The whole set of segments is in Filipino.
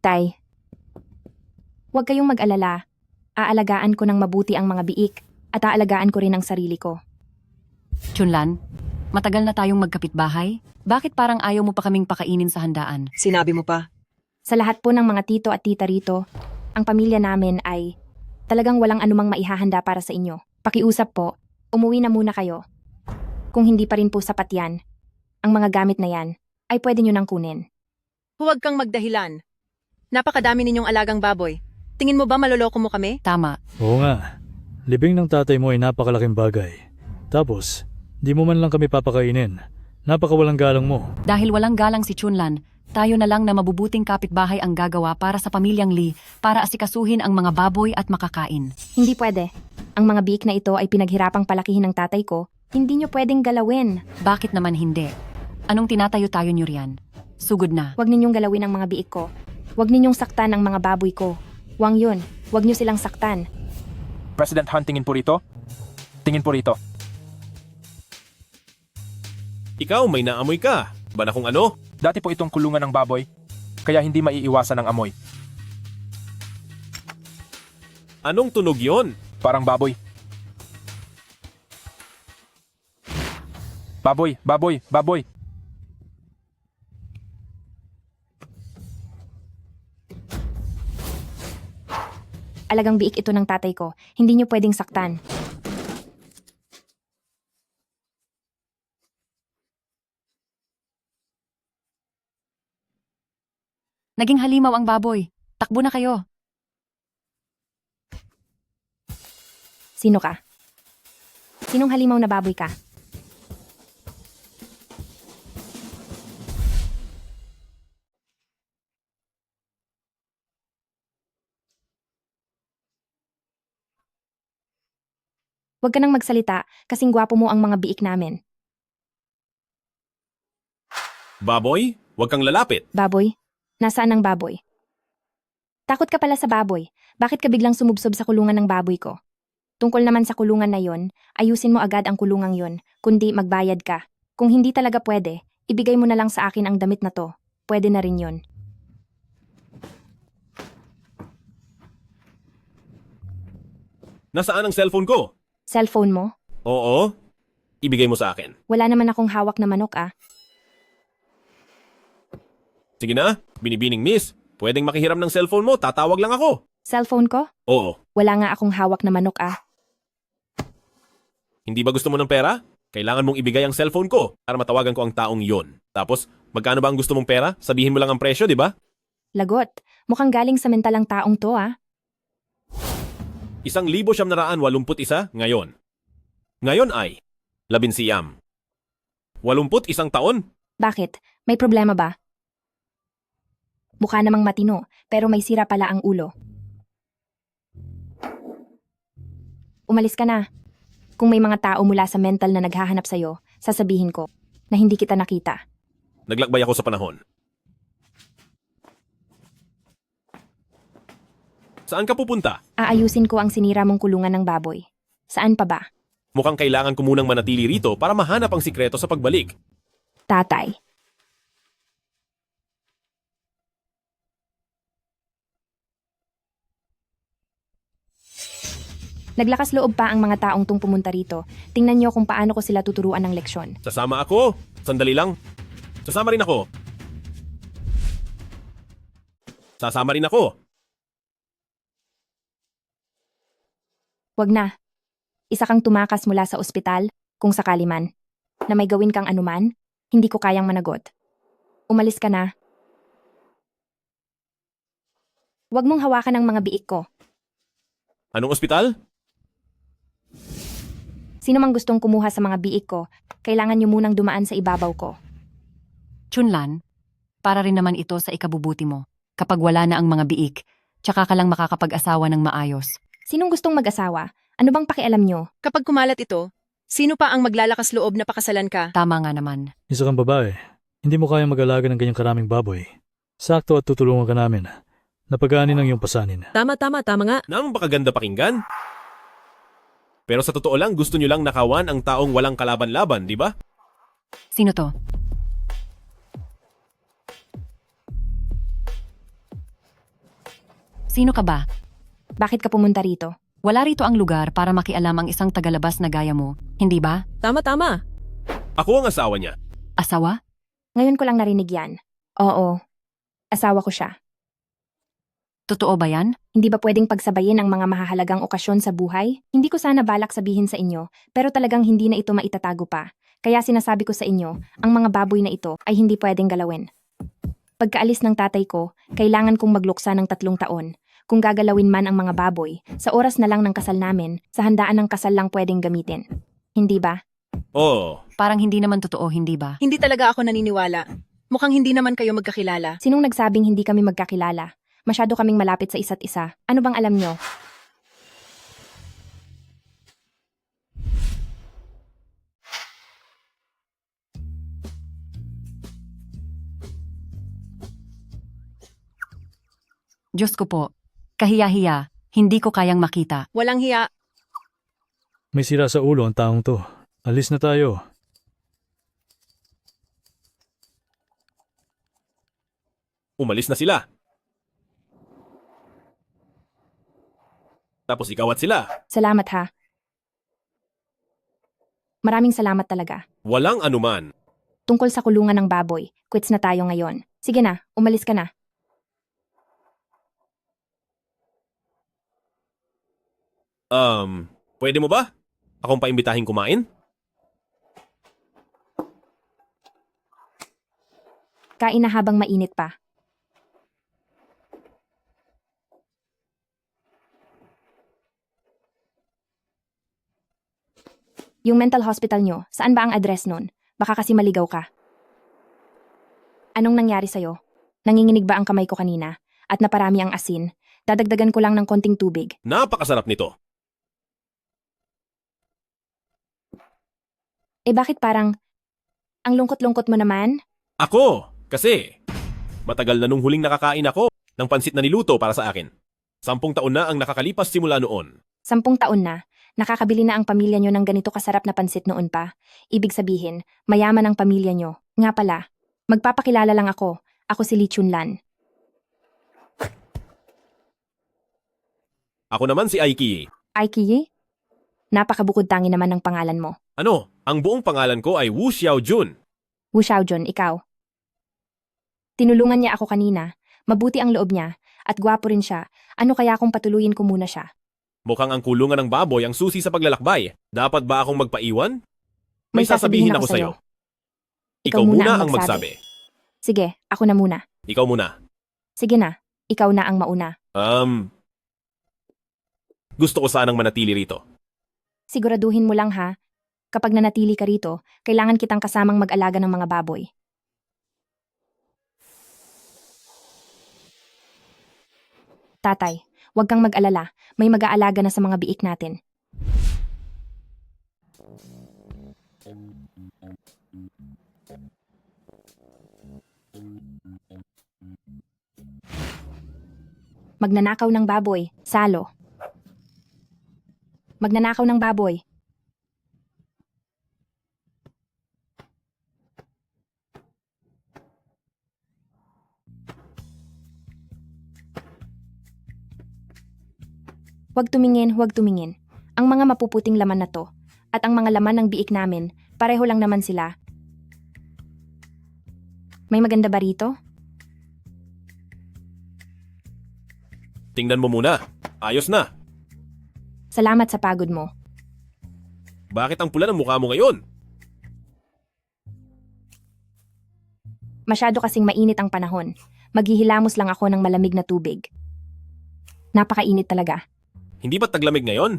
Tay, huwag kayong mag-alala. Aalagaan ko ng mabuti ang mga biik at aalagaan ko rin ang sarili ko. Chunlan, matagal na tayong magkapitbahay. Bakit parang ayaw mo pa kaming pakainin sa handaan? Sinabi mo pa. Sa lahat po ng mga tito at tita rito, ang pamilya namin ay talagang walang anumang maihahanda para sa inyo. Pakiusap po, umuwi na muna kayo. Kung hindi pa rin po sapat yan, ang mga gamit na yan ay pwede nyo nang kunin. Huwag kang magdahilan. Napakadami ninyong alagang baboy. Tingin mo ba maloloko mo kami? Tama. Oo nga. Libing ng tatay mo ay napakalaking bagay. Tapos, di mo man lang kami papakainin. Napakawalang galang mo. Dahil walang galang si Chunlan, tayo na lang na mabubuting kapitbahay ang gagawa para sa pamilyang Lee para asikasuhin ang mga baboy at makakain. Hindi pwede. Ang mga biik na ito ay pinaghirapang palakihin ng tatay ko. Hindi nyo pwedeng galawin. Bakit naman hindi? Anong tinatayo-tayo niyo riyan? Sugod na. Huwag ninyong galawin ang mga biik ko. Huwag ninyong saktan ang mga baboy ko. Huwag yun. Huwag nyo silang saktan. President Han, tingin po rito. Tingin po rito. Ikaw, may naamoy ka. Ba na kung ano? Dati po itong kulungan ng baboy, kaya hindi maiiwasan ang amoy. Anong tunog yon? Parang baboy. Baboy, baboy, baboy. Alagang biik ito ng tatay ko. Hindi nyo pwedeng saktan. Naging halimaw ang baboy. Takbo na kayo. Sino ka? Sinong halimaw na baboy ka? Huwag ka nang magsalita kasing gwapo mo ang mga biik namin. Baboy? Huwag kang lalapit. Baboy? Nasaan ang baboy? Takot ka pala sa baboy. Bakit ka biglang sumubsob sa kulungan ng baboy ko? Tungkol naman sa kulungan na yon, ayusin mo agad ang kulungang yon, kundi magbayad ka. Kung hindi talaga pwede, ibigay mo na lang sa akin ang damit na to. Pwede na rin yon. Nasaan ang cellphone ko? Cellphone mo? Oo. Ibigay mo sa akin. Wala naman akong hawak na manok ah. Sige na, binibining miss. Pwedeng makihiram ng cellphone mo, tatawag lang ako. Cellphone ko? Oo. Wala nga akong hawak na manok ah. Hindi ba gusto mo ng pera? Kailangan mong ibigay ang cellphone ko para matawagan ko ang taong yon. Tapos, magkano ba ang gusto mong pera? Sabihin mo lang ang presyo, di ba? Lagot. Mukhang galing sa mentalang taong to ah. 1,981 ngayon. Ngayon ay 11. 81 taon? Bakit? May problema ba? Mukha namang matino, pero may sira pala ang ulo. Umalis ka na. Kung may mga tao mula sa mental na naghahanap sa'yo, sasabihin ko na hindi kita nakita. Naglakbay ako sa panahon. Saan ka pupunta? Aayusin ko ang sinira mong kulungan ng baboy. Saan pa ba? Mukhang kailangan ko munang manatili rito para mahanap ang sikreto sa pagbalik. Tatay. Naglakas loob pa ang mga taong tung pumunta rito. Tingnan niyo kung paano ko sila tuturuan ng leksyon. Sasama ako. Sandali lang. Sasama rin ako. Sasama rin ako. Wag na. Isa kang tumakas mula sa ospital, kung sakali man, na may gawin kang anuman, hindi ko kayang managot. Umalis ka na. Wag mong hawakan ang mga biik ko. Anong ospital? Sino mang gustong kumuha sa mga biik ko, kailangan niyo munang dumaan sa ibabaw ko. Chunlan, para rin naman ito sa ikabubuti mo. Kapag wala na ang mga biik, tsaka ka lang makakapag-asawa ng maayos. Sinong gustong mag-asawa? Ano bang pakialam niyo? Kapag kumalat ito, sino pa ang maglalakas loob na pakasalan ka? Tama nga naman. Isa kang babae. Hindi mo kayang mag-alaga ng ganyang karaming baboy. Sakto at tutulungan ka namin. Napagaanin ang iyong pasanin. Tama nga. Nang baka ganda pakinggan? Pero sa totoo lang, gusto nyo lang nakawan ang taong walang kalaban-laban, di ba? Sino to? Sino ka ba? Bakit ka pumunta rito? Wala rito ang lugar para makialam ang isang tagalabas na gaya mo, hindi ba? Tama. Ako ang asawa niya. Asawa? Ngayon ko lang narinig yan. Oo. Asawa ko siya. Totoo ba yan? Hindi ba pwedeng pagsabayin ang mga mahahalagang okasyon sa buhay? Hindi ko sana balak sabihin sa inyo, pero talagang hindi na ito maitatago pa. Kaya sinasabi ko sa inyo, ang mga baboy na ito ay hindi pwedeng galawin. Pagkaalis ng tatay ko, kailangan kong magluksa ng 3 taon. Kung gagalawin man ang mga baboy, sa oras na lang ng kasal namin, sa handaan ng kasal lang pwedeng gamitin. Hindi ba? Oh, Parang hindi naman totoo, hindi ba? Hindi talaga ako naniniwala. Mukhang hindi naman kayo magkakilala. Sinong nagsabing hindi kami magkakilala? Masyado kaming malapit sa isa't isa. Ano bang alam nyo? Diyos ko po. Kahiya-hiya, hindi ko kayang makita. Walang hiya. May sira sa ulo ang taong to. Alis na tayo. umalis na sila. Tapos ikaw at sila. Salamat ha. Maraming salamat talaga. Walang anuman. Tungkol sa kulungan ng baboy, quits na tayo ngayon. Sige na, umalis ka na. Pwede mo ba? Akong paimbitahin kumain? Kain na habang mainit pa. Yung mental hospital nyo, saan ba ang address nun? Baka kasi maligaw ka. Anong nangyari sa'yo? Nanginginig ba ang kamay ko kanina? At naparami ang asin? Dadagdagan ko lang ng konting tubig. Napakasarap nito. Eh bakit parang... Ang lungkot-lungkot mo naman? Ako! Kasi, matagal na nung huling nakakain ako ng pansit na niluto para sa akin. 10 taon na ang nakakalipas simula noon. 10 taon na. Nakakabili na ang pamilya nyo ng ganito kasarap na pansit noon pa. Ibig sabihin, mayaman ang pamilya nyo. Nga pala, magpapakilala lang ako. Ako si Lee Chunlan. Ako naman si Aiki. Aiki? Napakabukod tangi naman ng pangalan mo. Ano, ang buong pangalan ko ay Wu Xiaojun. Wu Xiaojun, ikaw. Tinulungan niya ako kanina. Mabuti ang loob niya. At gwapo rin siya. Ano kaya kung patuluyin ko muna siya? Mukhang ang kulungan ng baboy ang susi sa paglalakbay. Dapat ba akong magpaiwan? May May sasabihin ako sa'yo. Ikaw muna ang magsabi. Sige, ako na muna. Ikaw muna. Sige na, ikaw na ang mauna. Gusto ko sanang manatili rito. Siguraduhin mo lang ha. Kapag nanatili ka rito, kailangan kitang kasamang mag-alaga ng mga baboy. Tatay, huwag kang mag-alala. May mag-aalaga na sa mga biik natin. Magnanakaw ng baboy, salo. Magnanakaw ng baboy. Huwag tumingin, huwag tumingin. Ang mga mapuputing laman na to, at ang mga laman ng biik namin, pareho lang naman sila. May maganda ba rito? Tingnan mo muna. Ayos na. Salamat sa pagod mo. Bakit ang pula ng mukha mo ngayon? Masyado kasing mainit ang panahon. Maghihilamos lang ako ng malamig na tubig. Napakainit talaga. Hindi ba taglamig ngayon?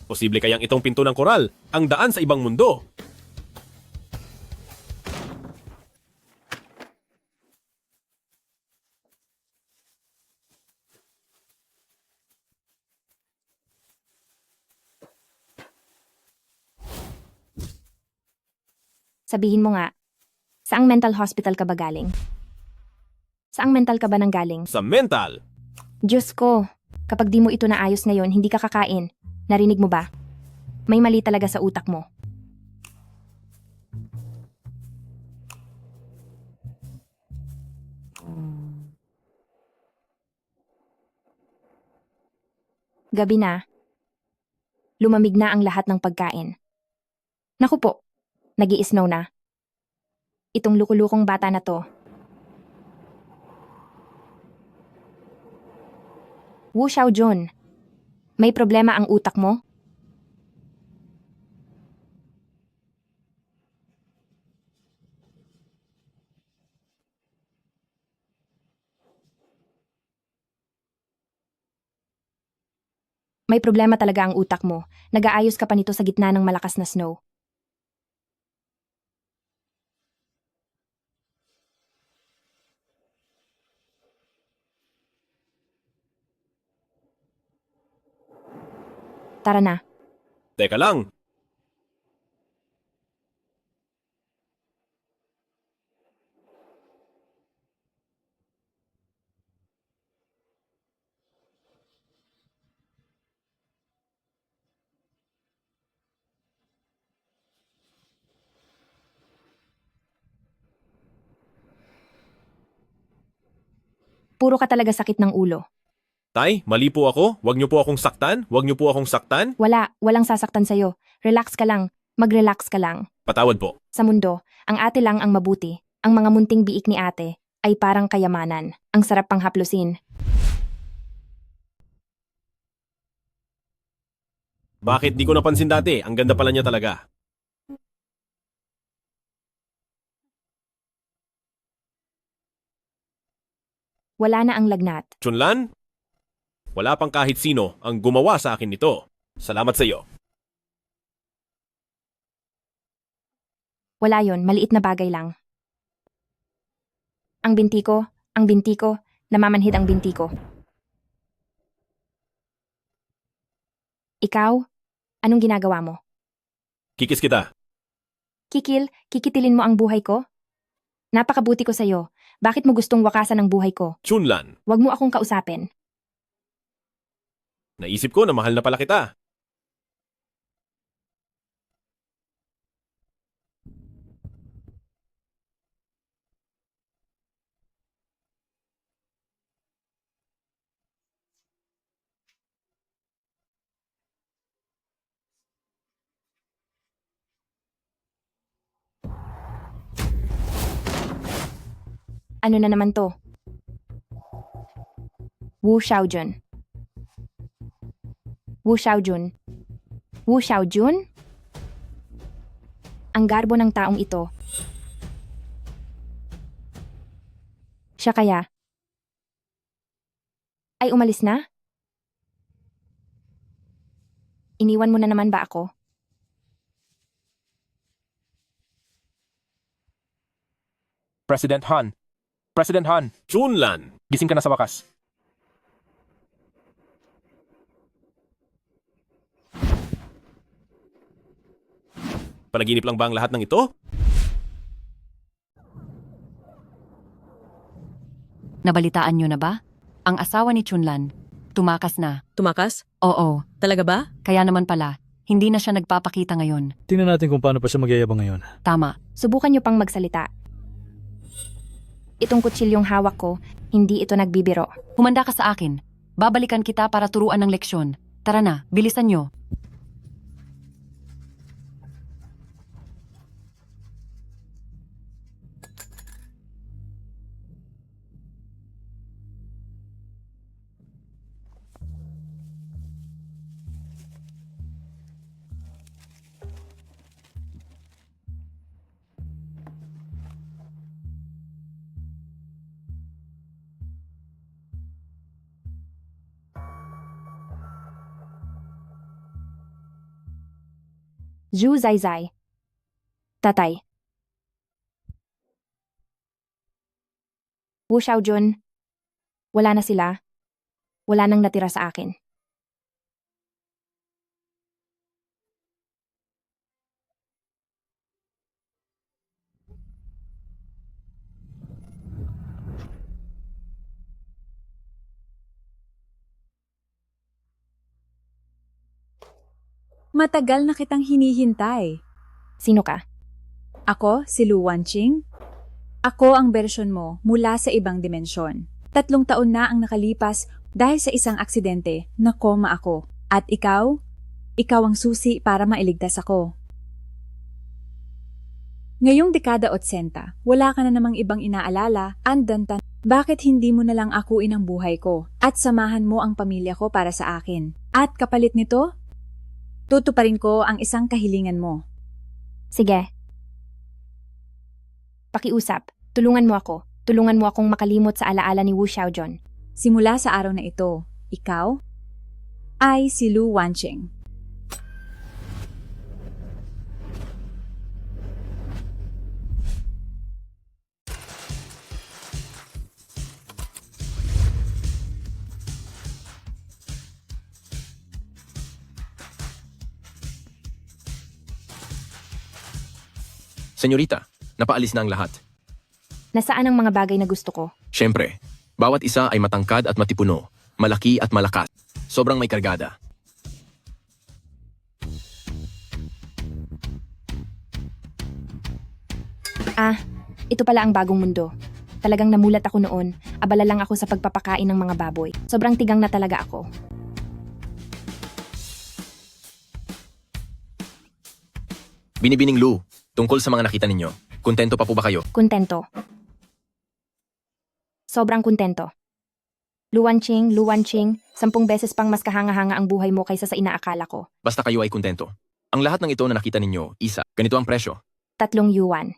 Posible kayang itong pinto ng koral ang daan sa ibang mundo. Sabihin mo nga, saang mental hospital ka ba galing? Saang mental ka ba nang galing? Sa mental. Diyos ko, kapag di mo ito naayos ngayon, hindi ka kakain. Narinig mo ba? May mali talaga sa utak mo. Gabi na. Lumamig na ang lahat ng pagkain. Naku po, nag-i-snow na. Itong lukulukong bata na to. Wu Xiaojun, may problema ang utak mo? May problema talaga ang utak mo. Nag-aayos ka pa nito sa gitna ng malakas na snow. Tara na. Teka lang, Puro ka talaga sakit ng ulo. Tay, mali po ako. Huwag niyo po akong saktan. Huwag niyo po akong saktan. Walang sasaktan sa'yo. Relax ka lang. Mag-relax ka lang. Patawad po. Sa mundo, ang ate lang ang mabuti. Ang mga munting biik ni ate ay parang kayamanan. Ang sarap pang haplusin. Bakit di ko napansin dati? Ang ganda pala niya talaga. Wala na ang lagnat. Chunlan? Wala pang kahit sino ang gumawa sa akin nito. Salamat sa iyo. Wala yon, maliit na bagay lang. Ang binti ko, namamanhid ang binti ko. Ikaw, anong ginagawa mo? Kikis kita. Kikitilin mo ang buhay ko? Napakabuti ko sa'yo. Bakit mo gustong wakasan ang buhay ko? Chunlan, Huwag mo akong kausapin. naisip ko na mahal na pala kita. Ano na naman to? Wu Xiaojun. Wu Xiaojun. Wu Xiaojun? Ang garbo ng taong ito. Siya kaya? Ay umalis na? Iniwan mo na naman ba ako? President Han. President Han, Chunlan, gising ka na sa wakas. panaginip lang ba ang lahat ng ito? Nabalitaan nyo na ba? Ang asawa ni Chunlan, tumakas na. Tumakas? Oo, Talaga ba? kaya naman pala, hindi na siya nagpapakita ngayon. Tingnan natin kung paano pa siya magyayabang ngayon. Tama. Subukan niyo pang magsalita. Itong kutsilyong hawak ko, hindi ito nagbibiro. Humanda ka sa akin. Babalikan kita para turuan ng leksyon. Tara na, bilisan nyo. Zhu Zaizai. Tatay. Wu Xiaojun. Wala na sila. Wala nang natira sa akin. Matagal na kitang hinihintay. Sino ka? Ako, si Lu Wanqing. Ako ang bersyon mo mula sa ibang dimensyon. 3 taon na ang nakalipas Dahil sa isang aksidente, nakoma ako. At ikaw? Ikaw ang susi para mailigtas ako. Ngayong dekada 80, wala ka na namang ibang inaalala, andantan. Bakit hindi mo na lang akuin ang buhay ko at samahan mo ang pamilya ko para sa akin? At kapalit nito, tutuparin ko ang isang kahilingan mo. Sige. Pakiusap. Tulungan mo ako. Tulungan mo akong makalimot sa alaala ni Wu Xiaojun. Simula sa araw na ito, ikaw ay si Lu Wanqing. Senyorita, napaalis na ang lahat. Nasaan ang mga bagay na gusto ko? Siyempre, bawat isa ay matangkad at matipuno, malaki at malakas, sobrang may kargada. Ah, ito pala ang bagong mundo. Talagang namulat ako noon. Abala lang ako sa pagpapakain ng mga baboy. Sobrang tigang na talaga ako. Binibining Lu, tungkol sa mga nakita ninyo, kontento pa po ba kayo? Kontento. Sobrang kontento. Luwanching, 10 beses pang mas kahanga-hanga ang buhay mo kaysa sa inaakala ko. Basta kayo ay kontento. Ang lahat ng ito na nakita ninyo, isa, ganito ang presyo. 3 yuan.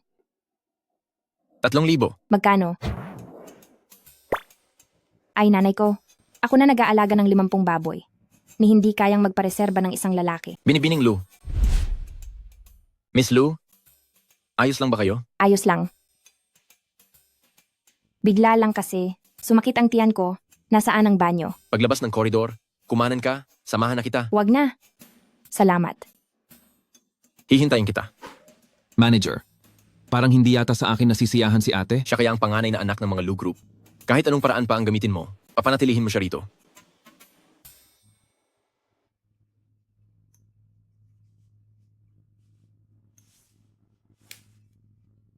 3,000. Magkano? Ay nanay ko, ako na nag-aalaga ng 50 baboy. Ni hindi kayang magpareserba ng isang lalaki. Binibining Lu. Miss Lu, ayos lang ba kayo? Ayos lang. Bigla lang kasi, sumakit ang tiyan ko, nasaan ang banyo. Paglabas ng koridor, kumanan ka, samahan na kita. Wag na. Salamat. Hihintayin kita. Manager, parang hindi yata sa akin nasisiyahan si ate. Siya kaya ang panganay na anak ng mga Lu Group. Kahit anong paraan pa ang gamitin mo, papanatilihin mo siya rito.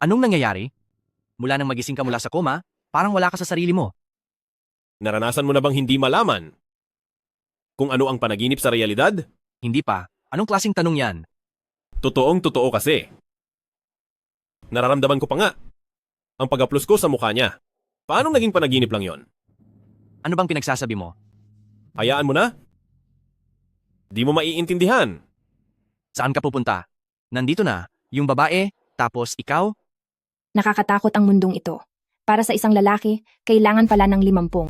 Anong nangyayari? Mula nang magising ka mula sa koma, parang wala ka sa sarili mo. Naranasan mo na bang hindi malaman kung ano ang panaginip sa realidad? Hindi pa. Anong klaseng tanong yan? Totoong totoo kasi. Nararamdaman ko pa nga ang pag-aplos ko sa mukha niya. Paano naging panaginip lang yon? Ano bang pinagsasabi mo? Hayaan mo na. Di mo maiintindihan. Saan ka pupunta? Nandito na, yung babae, tapos ikaw? Nakakatakot ang mundong ito. Para sa isang lalaki, kailangan pala ng 50.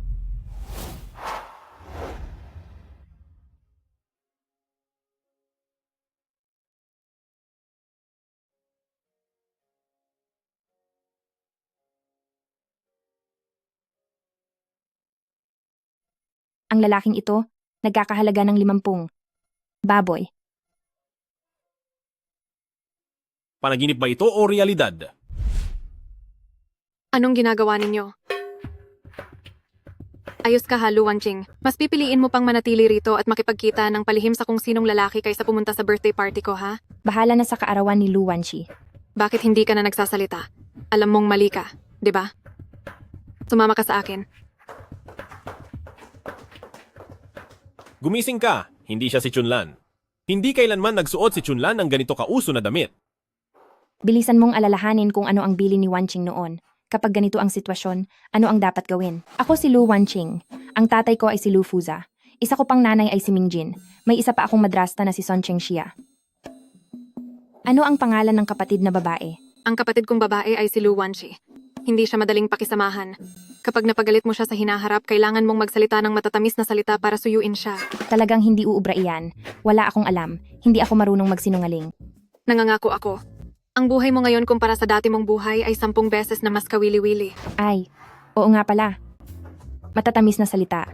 Ang lalaking ito, nagkakahalaga ng 50 baboy. Panaginip ba ito o realidad? Anong ginagawa ninyo? Ayos ka ha, Lu Wanqing. Mas pipiliin mo pang manatili rito at makipagkita ng palihim sa kung sinong lalaki kaysa pumunta sa birthday party ko, ha? Bahala na sa kaarawan ni Lu Wanqi. Bakit hindi ka na nagsasalita? Alam mong mali ka, di ba? Sumama ka sa akin. Gumising ka, hindi siya si Chunlan. Hindi kailanman nagsuot si Chunlan ng ganito kauso na damit. Bilisan mong alalahanin kung ano ang bili ni Wanqing noon. Kapag ganito ang sitwasyon, ano ang dapat gawin? Ako si Lu Wanqing. Ang tatay ko ay si Lu Fuza. Isa ko pang nanay ay si Mingjin. May isa pa akong madrasta na si Son Chengxia. Ano ang pangalan ng kapatid na babae? Ang kapatid kong babae ay si Lu Wanqi. Hindi siya madaling pakisamahan. Kapag napagalit mo siya sa hinaharap, kailangan mong magsalita ng matatamis na salita para suyuin siya. Talagang hindi uubra iyan. Wala akong alam. Hindi ako marunong magsinungaling. Nangangako ako. Ang buhay mo ngayon kumpara sa dati mong buhay ay 10 beses na mas kawili-wili. Ay, oo nga pala. Matatamis na salita.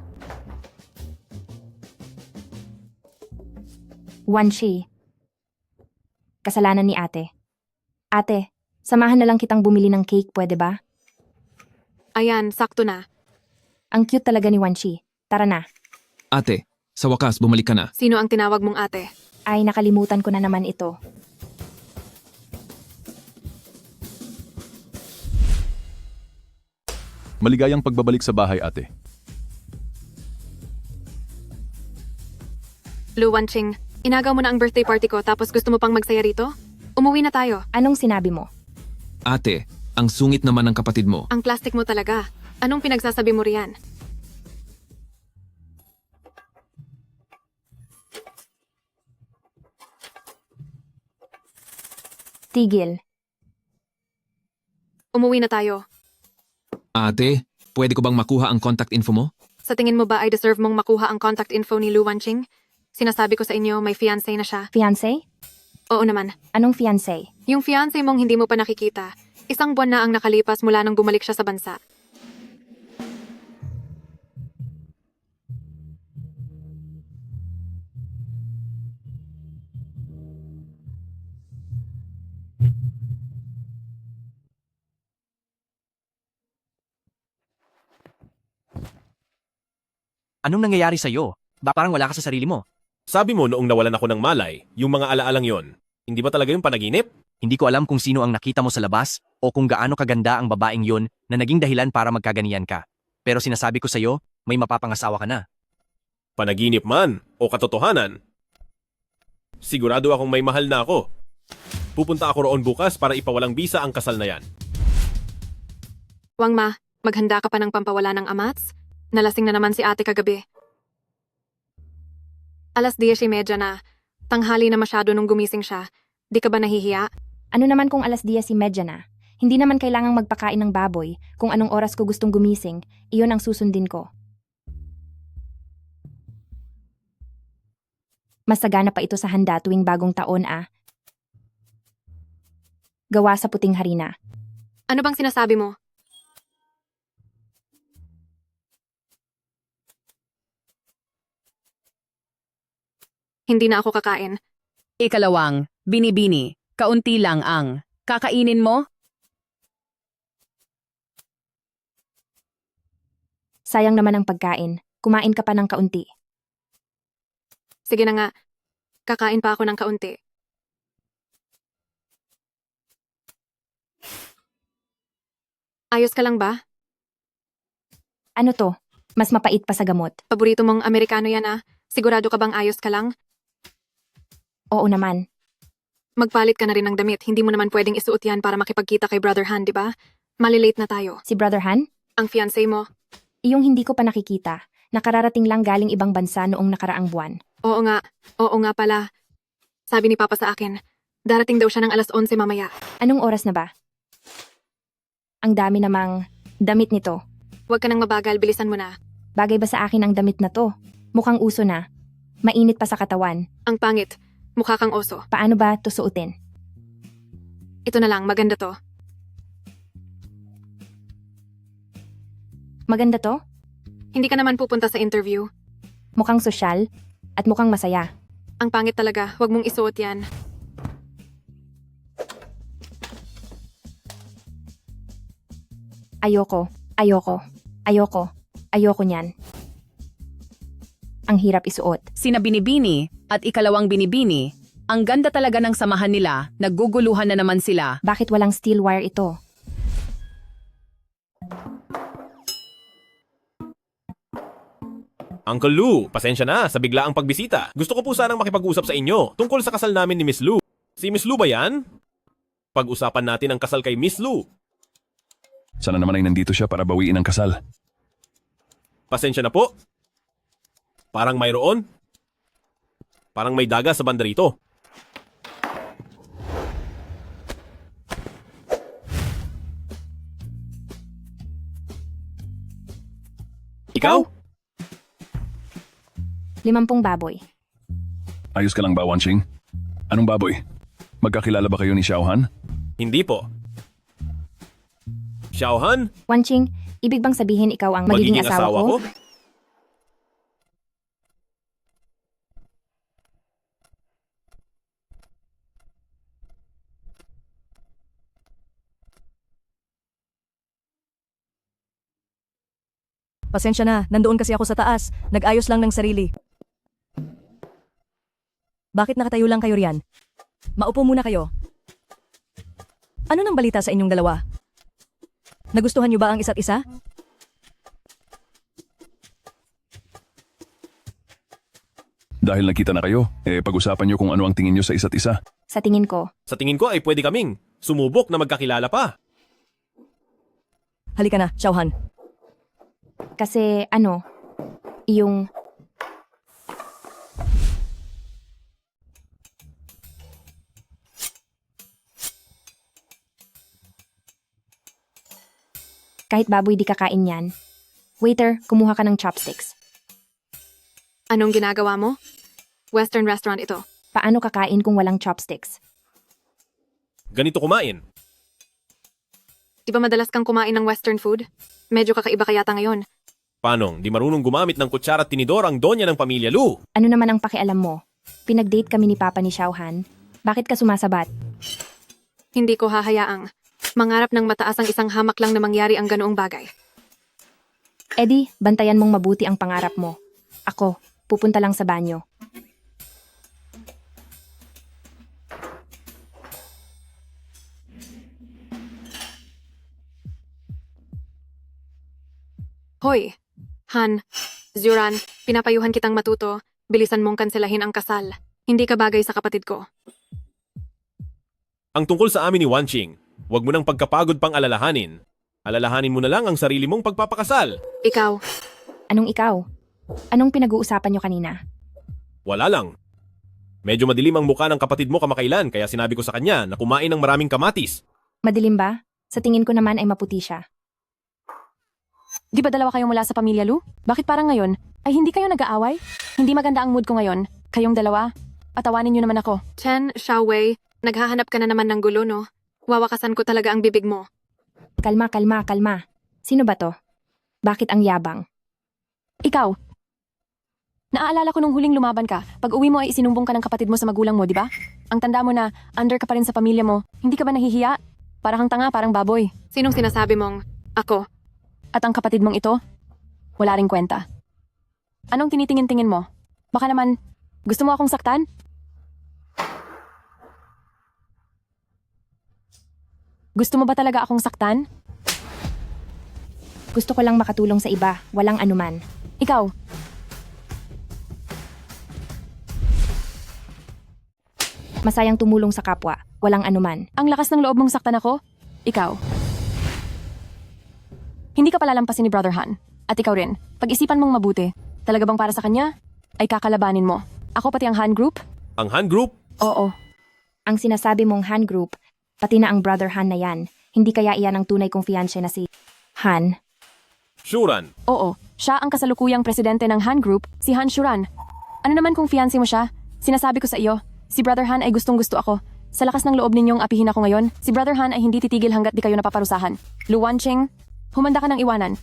Wanqi. Kasalanan ni ate. Ate, samahan na lang kitang bumili ng cake, pwede ba? Ayan, sakto na. Ang cute talaga ni Wanqi. Tara na. Ate, sa wakas bumalik ka na. Sino ang tinawag mong ate? Ay, nakalimutan ko na naman ito. Maligayang pagbabalik sa bahay, ate. Lu Wanqing, inagaw mo na ang birthday party ko tapos gusto mo pang magsaya rito? Umuwi na tayo. Anong sinabi mo? Ate, ang sungit naman ng kapatid mo. Ang plastic mo talaga. Anong pinagsasabi mo riyan? Tigil. Umuwi na tayo. Ate, pwede ko bang makuha ang contact info mo? Sa tingin mo ba ay deserve mong makuha ang contact info ni Lu Wanqing? Sinasabi ko sa inyo, may fiancé na siya. Fiancé? Oo naman. Anong fiancé? Yung fiancé mong hindi mo pa nakikita. 1 buwan na ang nakalipas mula nang bumalik siya sa bansa. Anong nangyayari sa'yo? Ba parang wala ka sa sarili mo? Sabi mo noong nawalan ako ng malay, yung mga alaalang yon, hindi ba talaga yung panaginip? Hindi ko alam kung sino ang nakita mo sa labas o kung gaano kaganda ang babaeng yon na naging dahilan para magkaganiyan ka. Pero sinasabi ko sa'yo, may mapapangasawa ka na. Panaginip man o katotohanan? Sigurado akong may mahal na ako. Pupunta ako roon bukas para ipawalang bisa ang kasal na yan. Wang Ma, maghanda ka pa ng pampawala ng amats? Nalasing na naman si ate kagabi. 10:30 na. Tanghali na masyado nung gumising siya. Di ka ba nahihiya? Ano naman kung 10:30 na? Hindi naman kailangang magpakain ng baboy. Kung anong oras ko gustong gumising, iyon ang susundin ko. Masagana pa ito sa handa tuwing bagong taon Gawa sa puting harina. Ano bang sinasabi mo? Hindi na ako kakain. Ikalawang, binibini, kaunti lang ang kakainin mo? Sayang naman ang pagkain. Kumain ka pa ng kaunti. Sige na nga. Kakain pa ako ng kaunti. Ayos ka lang ba? Ano to? Mas mapait pa sa gamot. Paborito mong Amerikano yan Sigurado ka bang ayos ka lang? Oo naman. Magpalit ka na rin ng damit. Hindi mo naman pwedeng isuot yan para makipagkita kay Brother Han, di ba? Malilate na tayo. Si Brother Han? Ang fiancé mo. Iyong hindi ko pa nakikita. Nakararating lang galing ibang bansa noong nakaraang buwan. Oo nga pala. Sabi ni Papa sa akin, darating daw siya ng 11:00 mamaya. Anong oras na ba? Ang dami namang damit nito. Huwag ka nang mabagal, bilisan mo na. Bagay ba sa akin ang damit na to? Mukhang uso na. Mainit pa sa katawan. Ang pangit. Mukha kang oso. Paano ba to suotin? Ito na lang, maganda to. Maganda to? Hindi ka naman pupunta sa interview. Mukhang sosyal at mukhang masaya. Ang pangit talaga, huwag mong isuot yan. Ayoko niyan. Ang hirap isuot. Sina binibini at ikalawang binibini, ang ganda talaga ng samahan nila, nagguguluhan na naman sila. Bakit walang steel wire ito? Uncle Lou, pasensya na sa biglaang pagbisita. Gusto ko po sanang makipag-usap sa inyo tungkol sa kasal namin ni Miss Lou. Si Miss Lou ba yan? Pag-usapan natin ang kasal kay Miss Lou. Sana naman ay nandito siya para bawiin ang kasal. Pasensya na po. Parang mayroon. Parang may daga sa banda rito. Ikaw? 50 baboy. Ayos ka lang ba, Wanqing? Anong baboy? Magkakilala ba kayo ni Xiaohan? Hindi po. Xiaohan? Wanqing, ibig bang sabihin ikaw ang magiging asawa ko? Pasensya na, nandoon kasi ako sa taas. Nag-ayos lang ng sarili. Bakit nakatayo lang kayo riyan? Maupo muna kayo. Ano nang balita sa inyong dalawa? Nagustuhan niyo ba ang isa't isa? Dahil nakita na kayo, pag-usapan niyo kung ano ang tingin niyo sa isa't isa. Sa tingin ko, Sa tingin ko ay pwede kaming sumubok na magkakilala pa. Halika na, Xiaohan. kasi yung kahit baboy di kakain yan. Waiter, kumuha ka ng chopsticks. Anong ginagawa mo? Western restaurant ito. Paano kakain kung walang chopsticks? Ganito kumain. Di ba madalas kang kumain ng western food? Medyo kakaiba ka yata ngayon. Paanong, di marunong gumamit ng kutsara at tinidor ang donya ng pamilya Lu? Ano naman ang pakialam mo? Pinag-date kami ni Papa ni Xiaohan. Bakit ka sumasabat? Hindi ko hahayaang mangarap ng mataas ang isang hamak lang na mangyari ang ganoong bagay. Eddie, bantayan mong mabuti ang pangarap mo. Ako, pupunta lang sa banyo. Hoy, Han, Zuran, pinapayuhan kitang matuto. Bilisan mong kanselahin ang kasal. Hindi ka bagay sa kapatid ko. Ang tungkol sa amin ni Wanqing, huwag mo nang pagkapagod pang alalahanin. Alalahanin mo na lang ang sarili mong pagpapakasal. Ikaw, Anong ikaw? Anong pinag-uusapan nyo kanina? Wala lang. Medyo madilim ang mukha ng kapatid mo kamakailan kaya sinabi ko sa kanya na kumain ng maraming kamatis. Madilim ba? Sa tingin ko naman ay maputi siya. di ba dalawa kayong mula sa pamilya Lu? Bakit parang ngayon ay hindi kayo nag-aaway? Hindi maganda ang mood ko ngayon. Kayong dalawa, patawanin niyo naman ako. Chen, Xiaowei, naghahanap ka na naman ng gulo, no? Wawakasan ko talaga ang bibig mo. Kalma, kalma, kalma. Sino ba to? Bakit ang yabang? Ikaw. Naaalala ko nung huling lumaban ka. Pag uwi mo ay isinumbong ka ng kapatid mo sa magulang mo, di ba? Ang tanda mo na under ka pa rin sa pamilya mo. Hindi ka ba nahihiya? Para kang tanga, parang baboy. Sinong sinasabi mong ako? At ang kapatid mong ito? Wala ring kwenta. Anong tinitingin-tingin mo? Baka naman, gusto mo akong saktan? Gusto mo ba talaga akong saktan? Gusto ko lang makatulong sa iba, walang anuman. Ikaw. Masayang tumulong sa kapwa, walang anuman. Ang lakas ng loob mong saktan ako? Ikaw. Hindi ka palalampasin ni Brother Han. At ikaw rin. Pag-isipan mong mabuti. Talaga bang para sa kanya? Ay kakalabanin mo. Ako pati ang Han Group? Ang Han Group? Oo. Ang sinasabi mong Han Group, pati na ang Brother Han na yan, hindi kaya iyan ang tunay kong fiancé na si Han. Shuran. Oo. Siya ang kasalukuyang presidente ng Han Group, si Han Shuran. Ano naman kung fiancé mo siya? Sinasabi ko sa iyo, si Brother Han ay gustong-gusto ako. Sa lakas ng loob ninyong apihin ako ngayon, si Brother Han ay hindi titigil hanggat di kayo napaparusahan. Lu Wanqing, humanda ka ng iwanan.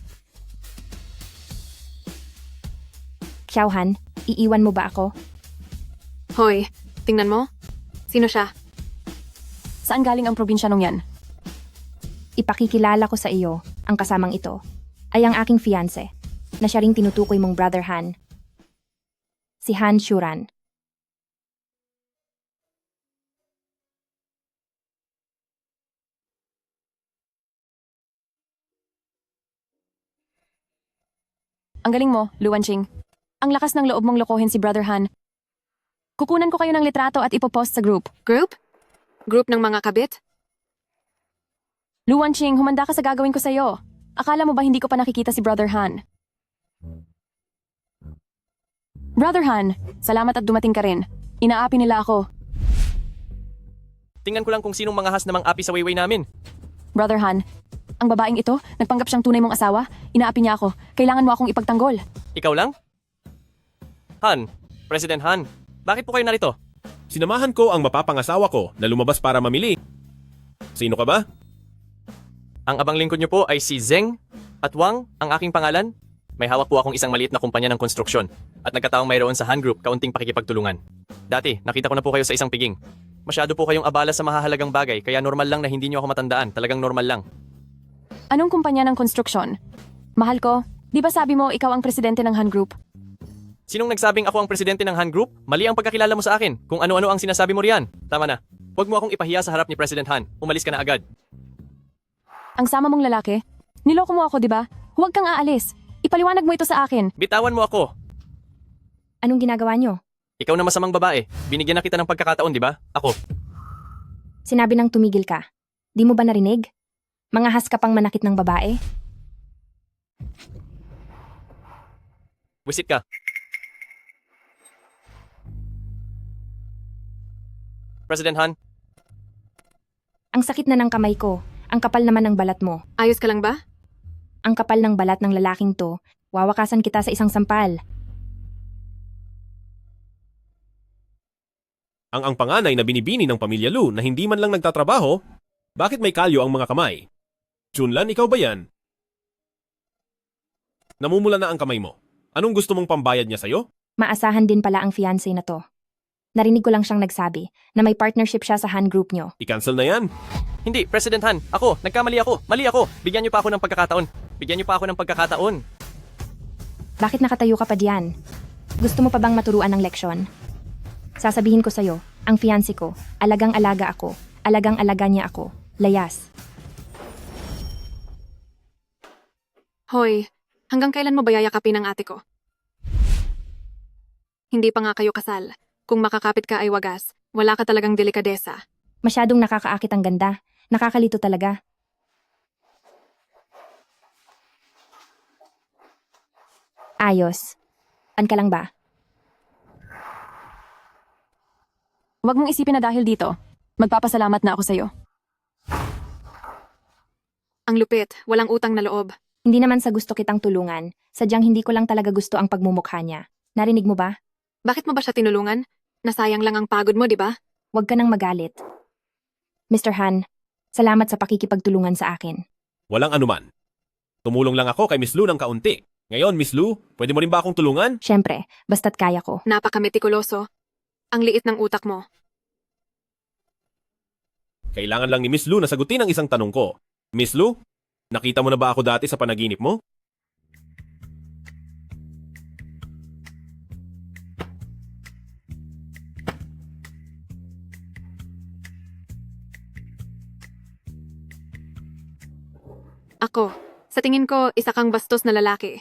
Xiaohan, iiwan mo ba ako? Hoy, tingnan mo. Sino siya? Saan galing ang probinsyanong yan? Ipakikilala ko sa iyo, ang kasamang ito, ay ang aking fiancé, na siya ring tinutukoy mong Brother Han. Si Han Shuran. Ang galing mo, Lu Wanqing. Ang lakas ng loob mong lokohin si Brother Han. Kukunan ko kayo ng litrato at ipopost sa group. Group? Group ng mga kabit? Lu Wanqing, humanda ka sa gagawin ko sa'yo. Akala mo ba hindi ko pa nakikita si Brother Han? Brother Han, salamat at dumating ka rin. Inaapi nila ako. Tingnan ko lang kung sinong mga has namang api sa wayway namin. Brother Han, ang babaeng ito, nagpanggap siyang tunay mong asawa. Inaapi niya ako. Kailangan mo akong ipagtanggol. Ikaw lang? Han, President Han, bakit po kayo narito? Sinamahan ko ang mapapangasawa ko na lumabas para mamili. Sino ka ba? Ang abang lingkod niyo po ay si Zeng at Wang, ang aking pangalan. May hawak po akong isang maliit na kumpanya ng konstruksyon at nagkataong mayroon sa Han Group kaunting pakikipagtulungan. Dati, nakita ko na po kayo sa isang piging. Masyado po kayong abala sa mahahalagang bagay kaya normal lang na hindi niyo ako matandaan. Talagang normal lang. Anong kumpanya ng konstruksyon? Mahal ko, di ba sabi mo ikaw ang presidente ng Han Group? Sinong nagsabing ako ang presidente ng Han Group? Mali ang pagkakilala mo sa akin. Kung ano-ano ang sinasabi mo riyan. Tama na. Huwag mo akong ipahiya sa harap ni President Han. Umalis ka na agad. Ang sama mong lalaki? Niloko mo ako, di ba? Huwag kang aalis. Ipaliwanag mo ito sa akin. Bitawan mo ako. Anong ginagawa nyo? Ikaw na masamang babae. Binigyan na kita ng pagkakataon, di ba? Ako. Sinabi ng tumigil ka. Di mo ba narinig? Mangahas ka pang manakit ng babae? Wisit ka. President Han, Ang sakit na ng kamay ko. Ang kapal naman ng balat mo. Ayos ka lang ba? Ang kapal ng balat ng lalaking to. Wawakasan kita sa isang sampal. Ang panganay na binibini ng pamilya Lu na hindi man lang nagtatrabaho, bakit may kalyo ang mga kamay? Chunlan, ikaw ba yan? Namumula na ang kamay mo. Anong gusto mong pambayad niya sa'yo? Maasahan din pala ang fiancé na to. Narinig ko lang siyang nagsabi na may partnership siya sa Han Group nyo. I-cancel na yan. hindi, President Han. Ako, nagkamali ako. Mali ako. Bigyan niyo pa ako ng pagkakataon. Bigyan niyo pa ako ng pagkakataon. Bakit nakatayo ka pa diyan? Gusto mo pa bang maturuan ng leksyon? Sasabihin ko sa'yo, ang fiancé ko, alagang-alaga ako, alagang-alaga niya ako, layas. Hoy, hanggang kailan mo ba yayakapin ang ate ko? Hindi pa nga kayo kasal. Kung makakapit ka ay wagas. Wala ka talagang delikadesa. Masyadong nakakaakit ang ganda. Nakakalito talaga. Ayos. An ka lang ba? Huwag mong isipin na dahil dito, magpapasalamat na ako sa'yo. Ang lupit, walang utang na loob. Hindi naman sa gusto kitang tulungan. Sadyang hindi ko lang talaga gusto ang pagmumukha niya. Narinig mo ba? Bakit mo ba siya tinulungan? Nasayang lang ang pagod mo, di ba? Huwag ka nang magalit. Mr. Han, salamat sa pakikipagtulungan sa akin. Walang anuman. Tumulong lang ako kay Miss Lu ng kaunti. Ngayon, Miss Lu, pwede mo rin ba akong tulungan? Siyempre, basta't kaya ko. Napakametikuloso. Ang liit ng utak mo. Kailangan lang ni Miss Lu na sagutin ang isang tanong ko. Miss Lu, nakita mo na ba ako dati sa panaginip mo? Ako, sa tingin ko, isa kang bastos na lalaki.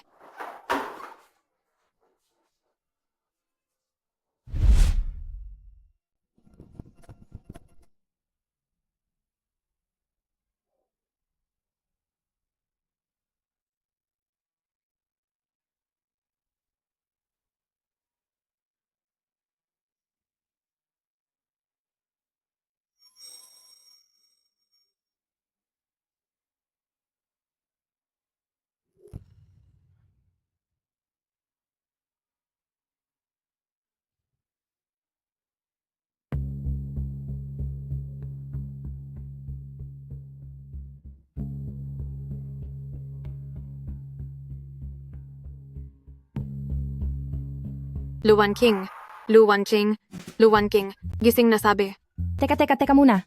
Luwan King, Luwan Ching, Luwan King, gising na sabi. Teka muna.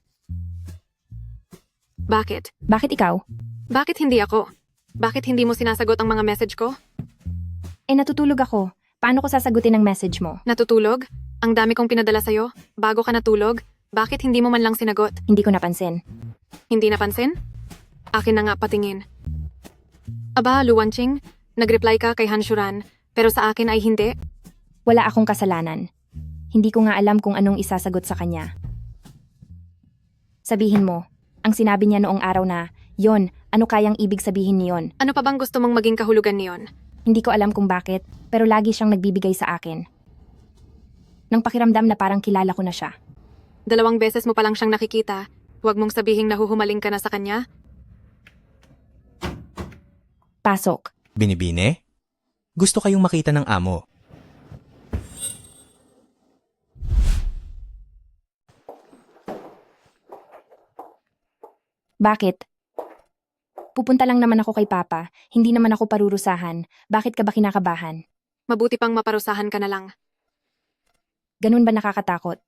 Bakit? Bakit ikaw? Bakit hindi ako? Bakit hindi mo sinasagot ang mga message ko? Natutulog ako. Paano ko sasagutin ang message mo? Natutulog? Ang dami kong pinadala sa'yo? Bago ka natulog? Bakit hindi mo man lang sinagot? Hindi ko napansin. Hindi napansin? Akin na nga patingin. Aba, Luwan Ching, nag-reply ka kay Hanshuran, pero sa akin ay hindi. Wala akong kasalanan. Hindi ko nga alam kung anong isasagot sa kanya. Sabihin mo, ang sinabi niya noong araw na, yon, ano kayang ibig sabihin niyon? Ano pa bang gusto mong maging kahulugan niyon? Hindi ko alam kung bakit, pero lagi siyang nagbibigay sa akin. Nang pakiramdam na parang kilala ko na siya. 2 beses mo palang siyang nakikita. Huwag mong sabihing nahuhumaling ka na sa kanya. Pasok. Binibine? Gusto kayong makita ng amo. Bakit? Pupunta lang naman ako kay Papa, hindi naman ako parurusahan. Bakit ka ba kinakabahan? Mabuti pang maparusahan ka na lang. Ganun ba nakakatakot?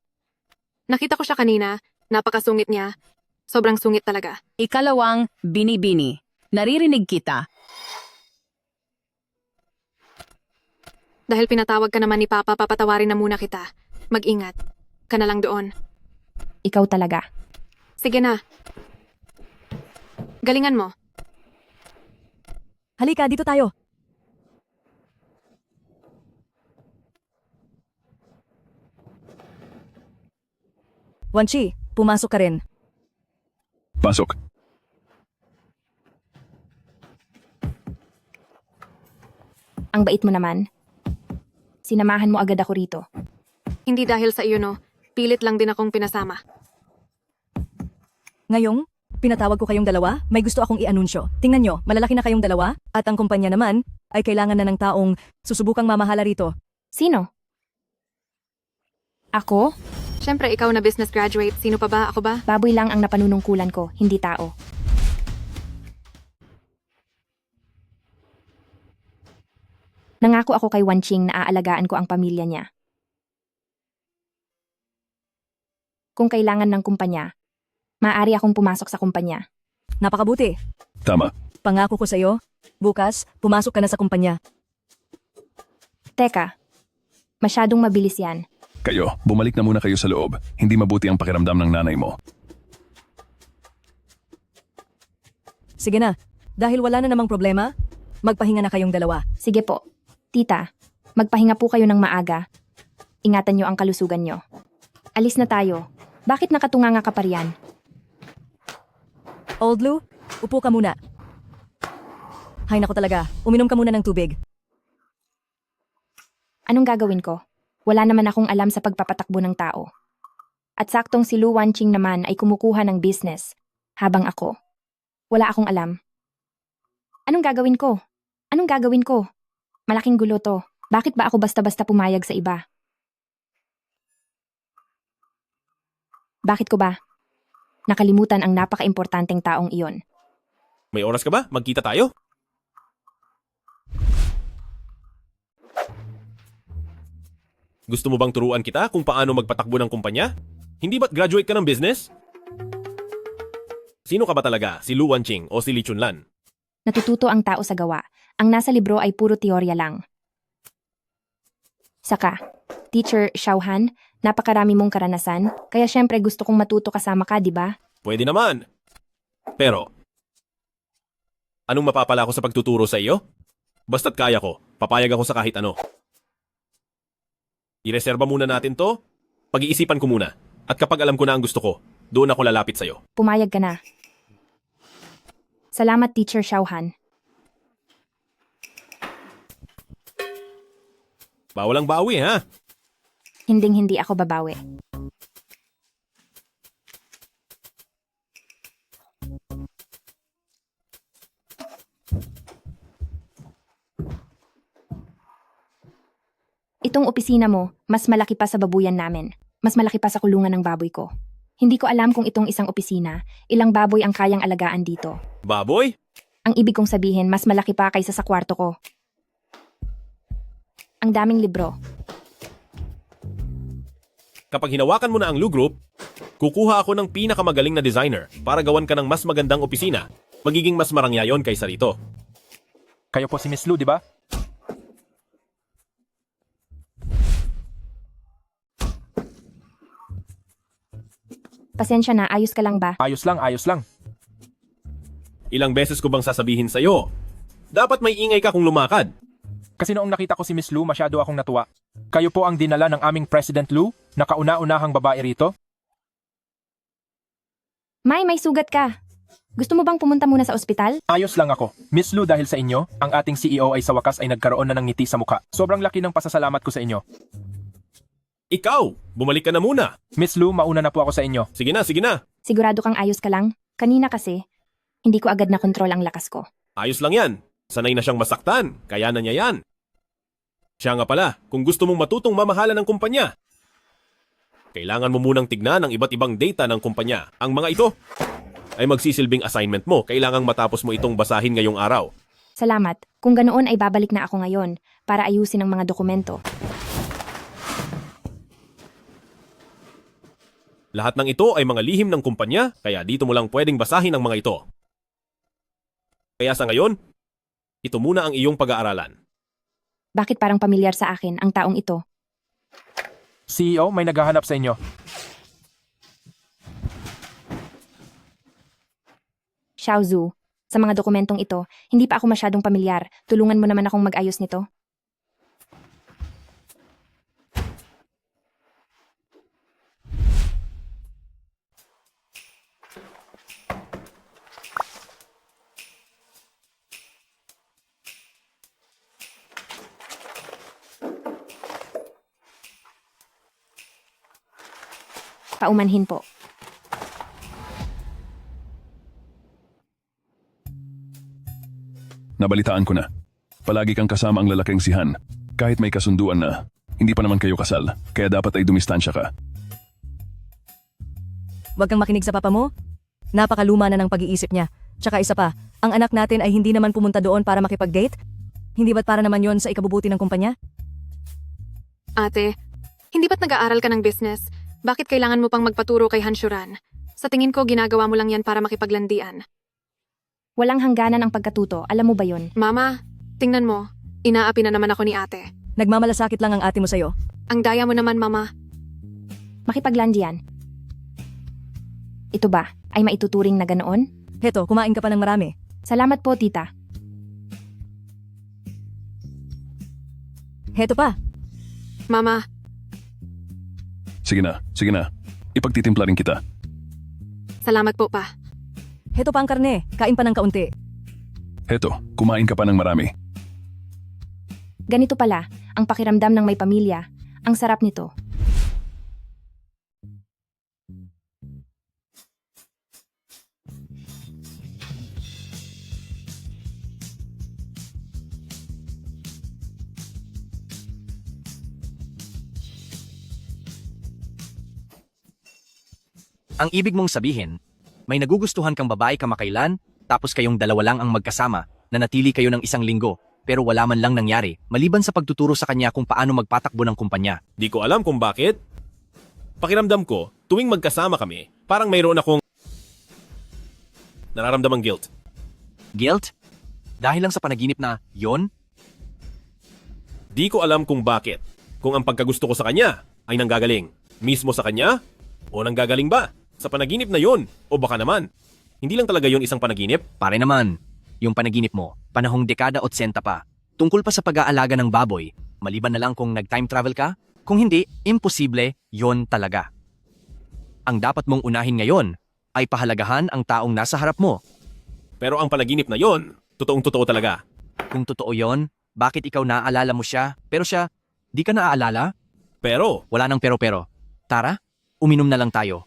Nakita ko siya kanina. Napakasungit niya. Sobrang sungit talaga. Ikalawang, binibini. Naririnig kita. Dahil pinatawag ka naman ni Papa, papatawarin na muna kita. Mag-ingat. Ka na lang doon. Ikaw talaga. Sige na. Galingan mo. Halika, dito tayo. Wanchi, pumasok ka rin. Pasok. Ang bait mo naman. Sinamahan mo agad ako rito. Hindi dahil sa iyo, no. Pilit lang din akong pinasama. Ngayong, pinatawag ko kayong dalawa, may gusto akong i-anunsyo. Tingnan nyo, malalaki na kayong dalawa, at ang kumpanya naman, ay kailangan na ng taong susubukang mamahala rito. Sino? Ako? Siyempre, ikaw na business graduate. Sino pa ba? Ako ba? Baboy lang ang napanunungkulan ko, hindi tao. Nangako ako kay Wanching na aalagaan ko ang pamilya niya. Kung kailangan ng kumpanya, maaari akong pumasok sa kumpanya. Napakabuti. Tama. Pangako ko sa'yo, bukas, pumasok ka na sa kumpanya. Teka, masyadong mabilis yan. Kayo, bumalik na muna kayo sa loob. Hindi mabuti ang pakiramdam ng nanay mo. Sige na, dahil wala na namang problema, magpahinga na kayong dalawa. Sige po. Tita, magpahinga po kayo ng maaga. Ingatan niyo ang kalusugan niyo. Alis na tayo. Bakit nakatunganga ka pa riyan? Old Lou, upo ka muna. Hay nako talaga, uminom ka muna ng tubig. Anong gagawin ko? Wala naman akong alam sa pagpapatakbo ng tao. At saktong si Lu Wanching naman ay kumukuha ng business, habang ako, wala akong alam. Anong gagawin ko? Anong gagawin ko? Malaking gulo to. Bakit ba ako basta-basta pumayag sa iba? Bakit ko ba? Nakalimutan ang napaka-importanteng taong iyon. May oras ka ba? Magkita tayo? Gusto mo bang turuan kita kung paano magpatakbo ng kumpanya? Hindi ba't graduate ka ng business? Sino ka ba talaga? Si Lu Wanching o si Li Chunlan? Natututo ang tao sa gawa. Ang nasa libro ay puro teorya lang. Saka, Teacher Xiaohan, napakarami mong karanasan, kaya syempre gusto kong matuto kasama ka, di ba? Pwede naman. Pero, anong mapapala ko sa pagtuturo sa iyo? Basta't kaya ko, papayag ako sa kahit ano. Ireserba muna natin to, pag-iisipan ko muna, at kapag alam ko na ang gusto ko, doon ako lalapit sa'yo. Pumayag ka na. Salamat, Teacher Xiaohan. Bawal ang bawi, ha? Hinding-hindi ako babawi. Itong opisina mo, mas malaki pa sa babuyan namin. Mas malaki pa sa kulungan ng baboy ko. Hindi ko alam kung itong isang opisina, ilang baboy ang kayang alagaan dito. Baboy? Ang ibig kong sabihin, mas malaki pa kaysa sa kwarto ko. Ang daming libro. Kapag hinawakan mo na ang Lu Group, kukuha ako ng pinakamagaling na designer para gawan ka ng mas magandang opisina. Magiging mas marangya yon kaysa rito. Kayo po si Miss Lu, di ba? Pasensya na, ayos ka lang ba? Ayos lang, ayos lang. Ilang beses ko bang sasabihin sa'yo? Dapat may ingay ka kung lumakad. Kasi noong nakita ko si Miss Lu, masyado akong natuwa. Kayo po ang dinala ng aming President Lu, na kauna-unahang babae rito. May sugat ka. Gusto mo bang pumunta muna sa ospital? Ayos lang ako. Miss Lu, dahil sa inyo, ang ating CEO ay sa wakas ay nagkaroon na ng ngiti sa mukha. Sobrang laki ng pasasalamat ko sa inyo. Ikaw, bumalik ka na muna. Miss Lu, mauna na po ako sa inyo. Sige na, sige na. Sigurado kang ayos ka lang? Kanina kasi, hindi ko agad na kontrol ang lakas ko. Ayos lang yan. Sanay na siyang masaktan, kaya na niya yan. Siya nga pala, kung gusto mong matutong mamahala ng kumpanya, kailangan mo munang tignan ang iba't ibang data ng kumpanya. Ang mga ito ay magsisilbing assignment mo. Kailangang matapos mo itong basahin ngayong araw. Salamat. Kung ganoon ay babalik na ako ngayon para ayusin ang mga dokumento. Lahat ng ito ay mga lihim ng kumpanya, kaya dito mo lang pwedeng basahin ang mga ito. Kaya sa ngayon, ito muna ang iyong pag-aaralan. Bakit parang pamilyar sa akin ang taong ito? CEO, may naghahanap sa inyo. Xiao Zhu, sa mga dokumentong ito, hindi pa ako masyadong pamilyar. Tulungan mo naman akong mag-ayos nito. Paumanhin po. Nabalitaan ko na. Palagi kang kasama ang lalaking si Han. Kahit may kasunduan na, hindi pa naman kayo kasal, kaya dapat ay dumistansya ka. Huwag kang makinig sa papa mo. Napakaluma na ng pag-iisip niya. Tsaka isa pa, ang anak natin ay hindi naman pumunta doon para makipag-date? Hindi ba't para naman yon sa ikabubuti ng kumpanya? Ate, hindi ba't nag-aaral ka ng business? Bakit kailangan mo pang magpaturo kay Hanshuran? Sa tingin ko, ginagawa mo lang yan para makipaglandian. Walang hangganan ang pagkatuto, alam mo ba yun? Mama, tingnan mo. Inaapi na naman ako ni ate. Nagmamalasakit lang ang ate mo sa'yo. Ang daya mo naman, Mama. Makipaglandian. Ito ba, ay maituturing na ganoon? Heto, kumain ka pa ng marami. Salamat po, tita. Heto pa. Mama, Sige na. Ipagtitimpla rin kita. salamat po pa. Heto pa ang karne. Kain pa ng kaunti. Heto, kumain ka pa ng marami. Ganito pala, ang pakiramdam ng may pamilya. Ang sarap nito. Ang ibig mong sabihin, may nagugustuhan kang babae kamakailan, tapos kayong dalawa lang ang magkasama, nanatili kayo ng 1 linggo, pero wala man lang nangyari, maliban sa pagtuturo sa kanya kung paano magpatakbo ng kumpanya. Di ko alam kung bakit. Pakiramdam ko, tuwing magkasama kami, parang mayroon akong nararamdamang guilt. Guilt? Dahil lang sa panaginip na yon? Di ko alam kung bakit. Kung ang pagkagusto ko sa kanya ay nanggagaling mismo sa kanya o nanggagaling ba sa panaginip na yon o baka naman hindi lang talaga yon isang panaginip. Pare naman, yung panaginip mo, panahong dekada 80 pa, tungkol pa sa pag-aalaga ng baboy, maliban na lang kung nag-time travel ka, kung hindi, imposible, yon talaga. Ang dapat mong unahin ngayon ay pahalagahan ang taong nasa harap mo. Pero ang panaginip na yon, totoong-totoo talaga. Kung totoo yon, bakit ikaw naaalala mo siya, pero siya, di ka naaalala? Pero, wala nang pero-pero. Tara, uminom na lang tayo.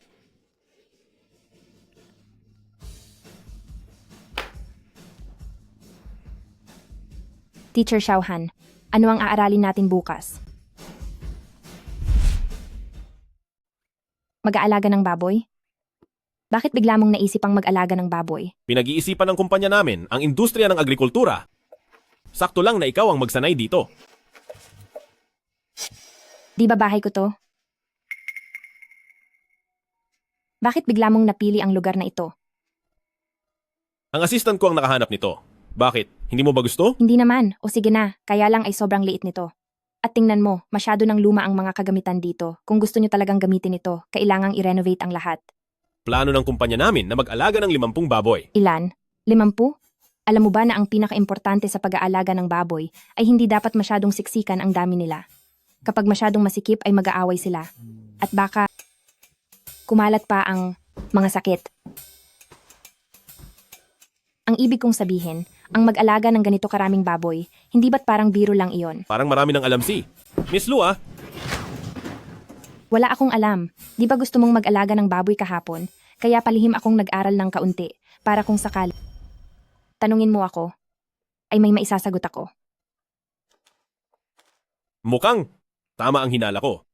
Teacher Xiaohan, ano ang aaralin natin bukas? Mag-aalaga ng baboy? Bakit bigla mong naisip ang mag-alaga ng baboy? pinag-iisipan ng kumpanya namin ang industriya ng agrikultura. Sakto lang na ikaw ang magsanay dito. Di ba bahay ko to? Bakit bigla mong napili ang lugar na ito? Ang assistant ko ang nakahanap nito. Bakit? Hindi mo ba gusto? Hindi naman, o sige na, kaya lang ay sobrang liit nito. At tingnan mo, masyado ng luma ang mga kagamitan dito. Kung gusto nyo talagang gamitin ito, kailangang i-renovate ang lahat. Plano ng kumpanya namin na mag-alaga ng 50 baboy. Ilan? 50? Alam mo ba na ang pinaka-importante sa pag-aalaga ng baboy ay hindi dapat masyadong siksikan ang dami nila. Kapag masyadong masikip ay mag-aaway sila. At baka kumalat pa ang mga sakit. Ang ibig kong sabihin, ang mag-alaga ng ganito karaming baboy, hindi ba't parang biro lang iyon? Parang marami ng alam si. Miss Lu ah, Wala akong alam. Di ba gusto mong mag-alaga ng baboy kahapon? Kaya palihim akong nag-aral ng kaunti, para kung sakali. Tanungin mo ako, ay may maisasagot ako. mukhang tama ang hinala ko.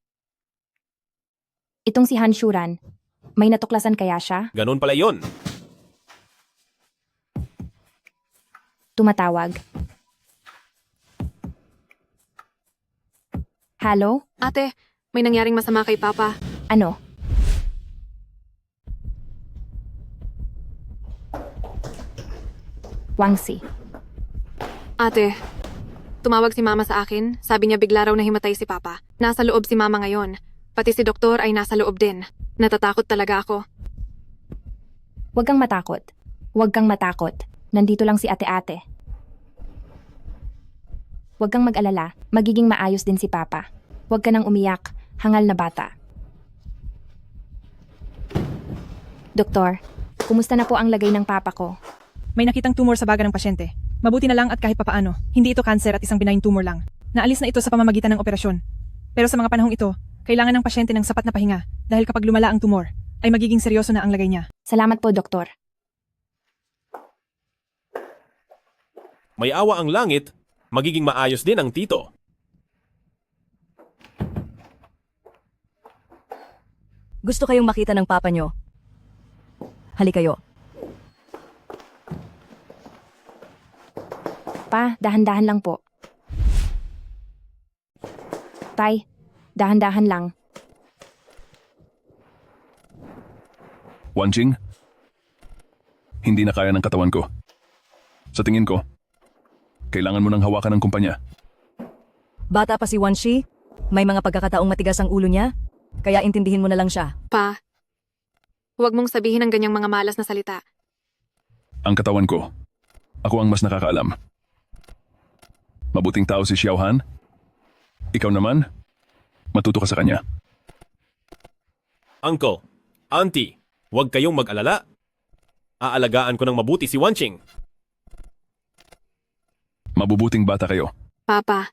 Itong si Hanshuran, may natuklasan kaya siya? Ganon pala yon. Tumatawag. Hello? Ate, may nangyaring masama kay Papa. Ano? Wangsi. Ate, tumawag si Mama sa akin. Sabi niya bigla raw nahimatay si Papa. Nasa loob si Mama ngayon. Pati si Doktor ay nasa loob din. Natatakot talaga ako. Huwag kang matakot. Huwag kang matakot. Nandito lang si ate-ate. Huwag kang mag-alala. Magiging maayos din si Papa. Huwag ka nang umiyak. Hangal na bata. Doktor, kumusta na po ang lagay ng Papa ko? May nakitang tumor sa baga ng pasyente. Mabuti na lang at kahit papaano, hindi ito cancer at isang benign tumor lang. Naalis na ito sa pamamagitan ng operasyon. Pero sa mga panahong ito, kailangan ng pasyente ng sapat na pahinga. Dahil kapag lumala ang tumor, ay magiging seryoso na ang lagay niya. Salamat po, Doktor. May awa ang langit, magiging maayos din ang tito. Gusto kayong makita ng papa nyo. Hali kayo. Pa, dahan-dahan lang po. Tay, dahan-dahan lang. Wanjing, hindi na kaya ng katawan ko. Sa tingin ko, kailangan mo nang hawakan ng kumpanya. Bata pa si Wanshi, may mga pagkakataong matigas ang ulo niya, kaya intindihin mo na lang siya. Pa, huwag mong sabihin ang ganyang mga malas na salita. Ang katawan ko, ako ang mas nakakaalam. Mabuting tao si Xiaohan. Ikaw naman, matuto ka sa kanya. Uncle, auntie, huwag kayong mag-alala. Aalagaan ko ng mabuti si Wanching. Mabubuting bata kayo. Papa,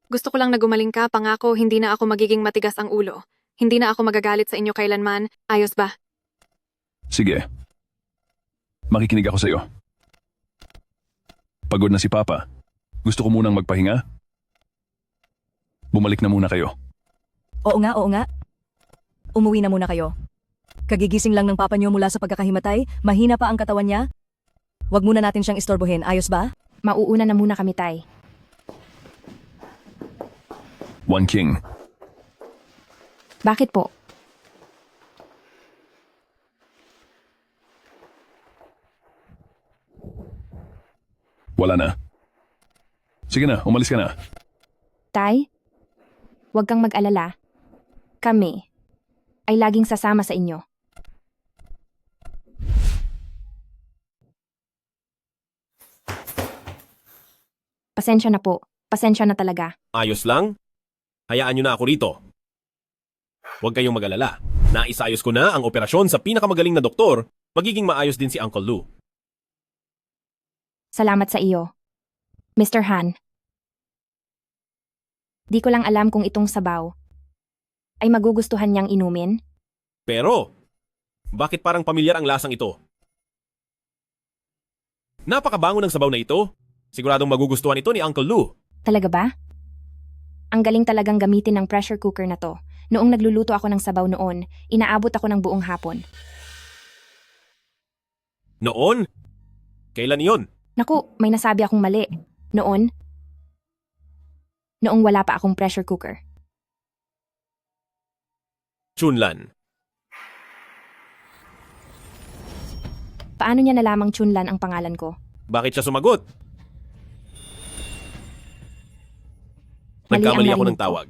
gusto ko lang na gumaling ka, pangako hindi na ako magiging matigas ang ulo. Hindi na ako magagalit sa inyo kailanman, ayos ba? Sige. Makikinig ako sa iyo. Pagod na si Papa. Gusto ko munang magpahinga. Bumalik na muna kayo. Oo nga, oo nga. Umuwi na muna kayo. Kagigising lang ng papa niyo mula sa pagkakahimatay, mahina pa ang katawan niya. Huwag muna natin siyang istorbohin, ayos ba? Mauuna na muna kami, Tay. Wanking, Bakit po? wala na. Sige na, umalis ka na. Tay, huwag kang mag-alala. Kami ay laging sasama sa inyo. Pasensya na po. Pasensya na talaga. Ayos lang? Hayaan nyo na ako rito. Huwag kayong mag-alala. Naisayos ko na ang operasyon sa pinakamagaling na doktor. Magiging maayos din si Uncle Lou. Salamat sa iyo, Mr. Han. Di ko lang alam kung itong sabaw ay magugustuhan niyang inumin. Pero, bakit parang pamilyar ang lasang ito? Napakabango ng sabaw na ito. Siguradong magugustuhan ito ni Uncle Lou. Talaga ba? Ang galing talagang gamitin ng pressure cooker na to. Noong nagluluto ako ng sabaw noon, inaabot ako ng buong hapon. Noon? Kailan iyon? Naku, may nasabi akong mali. Noon wala pa akong pressure cooker. Chunlan. Paano niya nalamang Chunlan ang pangalan ko? Bakit siya sumagot? Mali ang Nagkamali ako narinig ng ko. tawag.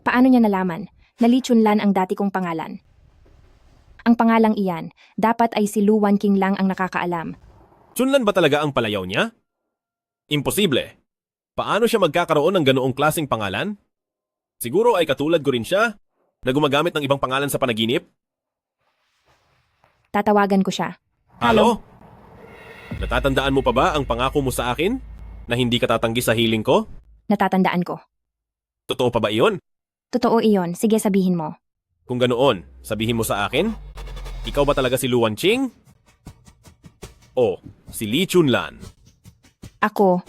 Paano niya nalaman na Li Chunlan ang dati kong pangalan? Ang pangalang iyan, dapat ay si Lu Wanking lang ang nakakaalam. Chunlan ba talaga ang palayaw niya? Imposible. Paano siya magkakaroon ng ganoong klaseng pangalan? Siguro ay katulad ko rin siya na gumagamit ng ibang pangalan sa panaginip? Tatawagan ko siya. Halo? Natatandaan mo pa ba ang pangako mo sa akin na hindi ka tatanggi sa hiling ko? Natatandaan ko. Totoo pa ba iyon? Totoo iyon, sige sabihin mo. Kung ganoon, sabihin mo sa akin, ikaw ba talaga si Lu Wanching? O si Li Chunlan? Ako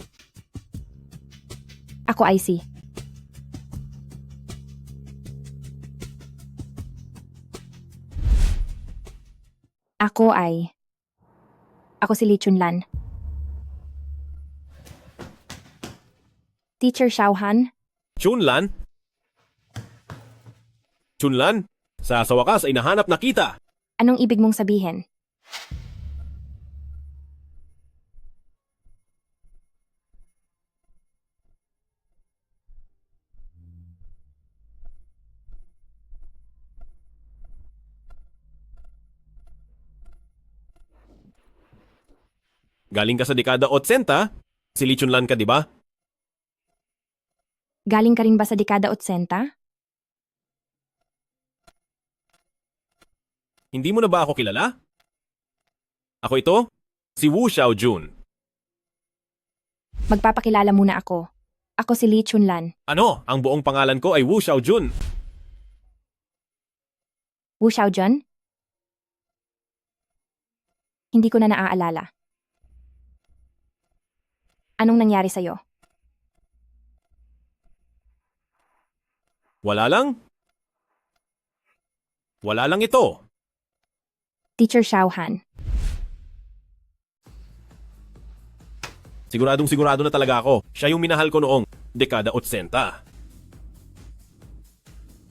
ay si. Ako si Li Chunlan. Teacher Xiaohan? Chunlan? Chunlan, sa wakas ay nahanap na kita. Anong ibig mong sabihin? Galing ka sa dekada 80, si Li Chunlan ka, di ba? Galing ka rin ba sa dekada 80? Hindi mo na ba ako kilala? Ako ito, Si Wu Xiaojun. Magpapakilala muna ako. Ako si Lee Chunlan. Ano? Ang buong pangalan ko ay Wu Xiaojun. Wu Xiaojun? Hindi ko na naaalala. Anong nangyari sa'yo? Wala lang? Wala lang ito. Teacher Xiaohan. Siguradong sigurado na talaga ako. Siya yung minahal ko noong dekada 80.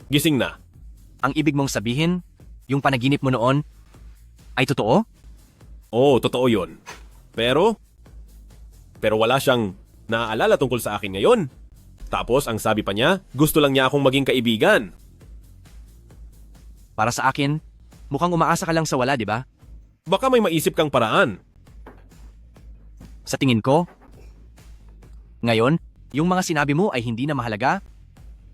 Gising na. Ang ibig mong sabihin, yung panaginip mo noon, ay totoo? Oo, totoo yun. Pero wala siyang naaalala tungkol sa akin ngayon. Tapos, ang sabi pa niya, gusto lang niya akong maging kaibigan. Para sa akin, mukhang umaasa ka lang sa wala, di ba? Baka may maisip kang paraan. Sa tingin ko, ngayon, yung mga sinabi mo ay hindi na mahalaga.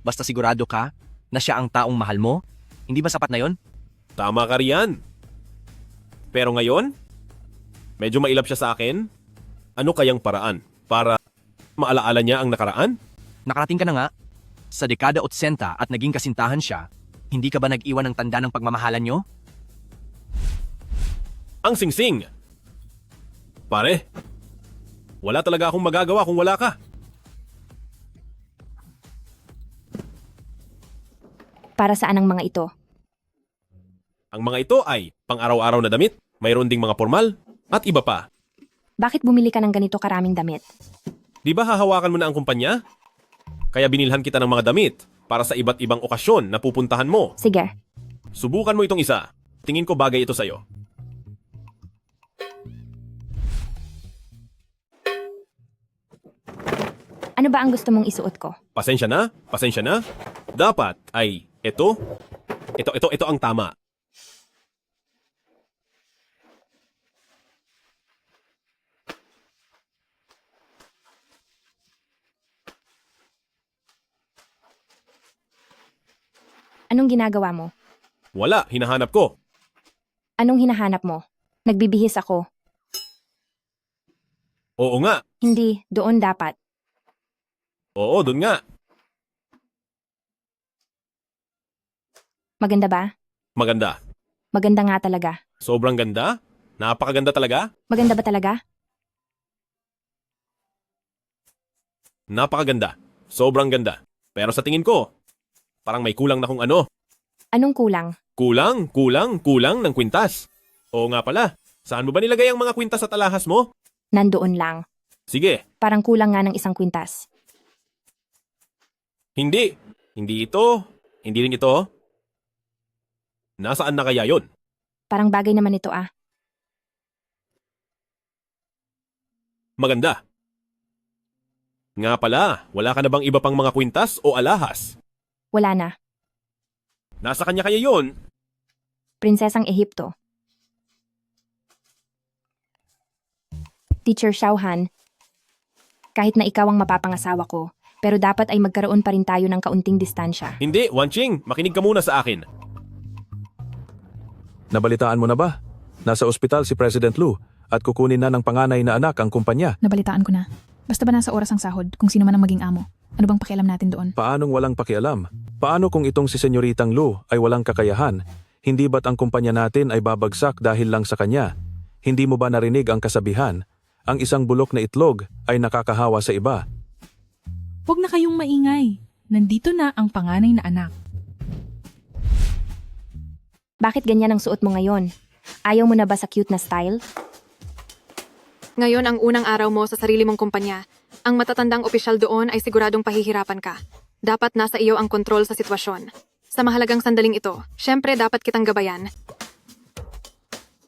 Basta sigurado ka na siya ang taong mahal mo. Hindi ba sapat na yon? Tama ka riyan. Pero ngayon, medyo mailap siya sa akin. Ano kayang paraan para maalaala niya ang nakaraan? Nakarating ka na nga. Sa dekada 80 at naging kasintahan siya, hindi ka ba nag-iwan ng tanda ng pagmamahalan nyo? Ang singsing. Pare, wala talaga akong magagawa kung wala ka. Para saan ang mga ito? Ang mga ito ay pang-araw-araw na damit, mayroon ding mga formal, at iba pa. Bakit bumili ka ng ganito karaming damit? Di ba hahawakan mo na ang kumpanya? Kaya binilhan kita ng mga damit para sa iba't ibang okasyon na pupuntahan mo. Sige. Subukan mo itong isa. Tingin ko bagay ito sa'yo. Ano ba ang gusto mong isuot ko? Pasensya na, pasensya na. Dapat ay ito ang tama. Anong ginagawa mo? Wala, hinahanap ko. Anong hinahanap mo? Nagbibihis ako. Oo nga. Hindi, doon dapat. Oo, dun nga. Maganda ba? Maganda. Maganda nga talaga. Sobrang ganda? Napakaganda talaga? Maganda ba talaga? Napakaganda. Sobrang ganda. Pero sa tingin ko, parang may kulang na kung ano. Anong kulang? Kulang ng kwintas. Oo nga pala. Saan mo ba nilagay ang mga kwintas at alahas mo? Nandoon lang. Sige. Parang kulang nga ng isang kwintas. Hindi. Hindi ito. Hindi rin ito. Nasaan na kaya yon? Parang bagay naman ito ah. Maganda. Nga pala, wala ka na bang iba pang mga kwintas o alahas? Wala na. Nasa kanya kaya yon? Prinsesang Ehipto. Teacher Xiaohan, kahit na ikaw ang mapapangasawa ko, pero dapat ay magkaroon pa rin tayo ng kaunting distansya. Hindi, Wanching. Makinig ka muna sa akin. Nabalitaan mo na ba? Nasa ospital si President Lu at kukunin na ng panganay na anak ang kumpanya. Nabalitaan ko na. Basta ba nasa oras ang sahod kung sino man ang maging amo? Ano bang pakialam natin doon? Paanong walang pakialam? Paano kung itong si Senyoritang Lu ay walang kakayahan? Hindi ba't ang kumpanya natin ay babagsak dahil lang sa kanya? Hindi mo ba narinig ang kasabihan? Ang isang bulok na itlog ay nakakahawa sa iba. Huwag na kayong maingay. Nandito na ang panganay na anak. Bakit ganyan ang suot mo ngayon? Ayaw mo na ba sa cute na style? Ngayon ang unang araw mo sa sarili mong kumpanya. Ang matatandang opisyal doon ay siguradong pahihirapan ka. Dapat nasa iyo ang kontrol sa sitwasyon. Sa mahalagang sandaling ito, syempre dapat kitang gabayan.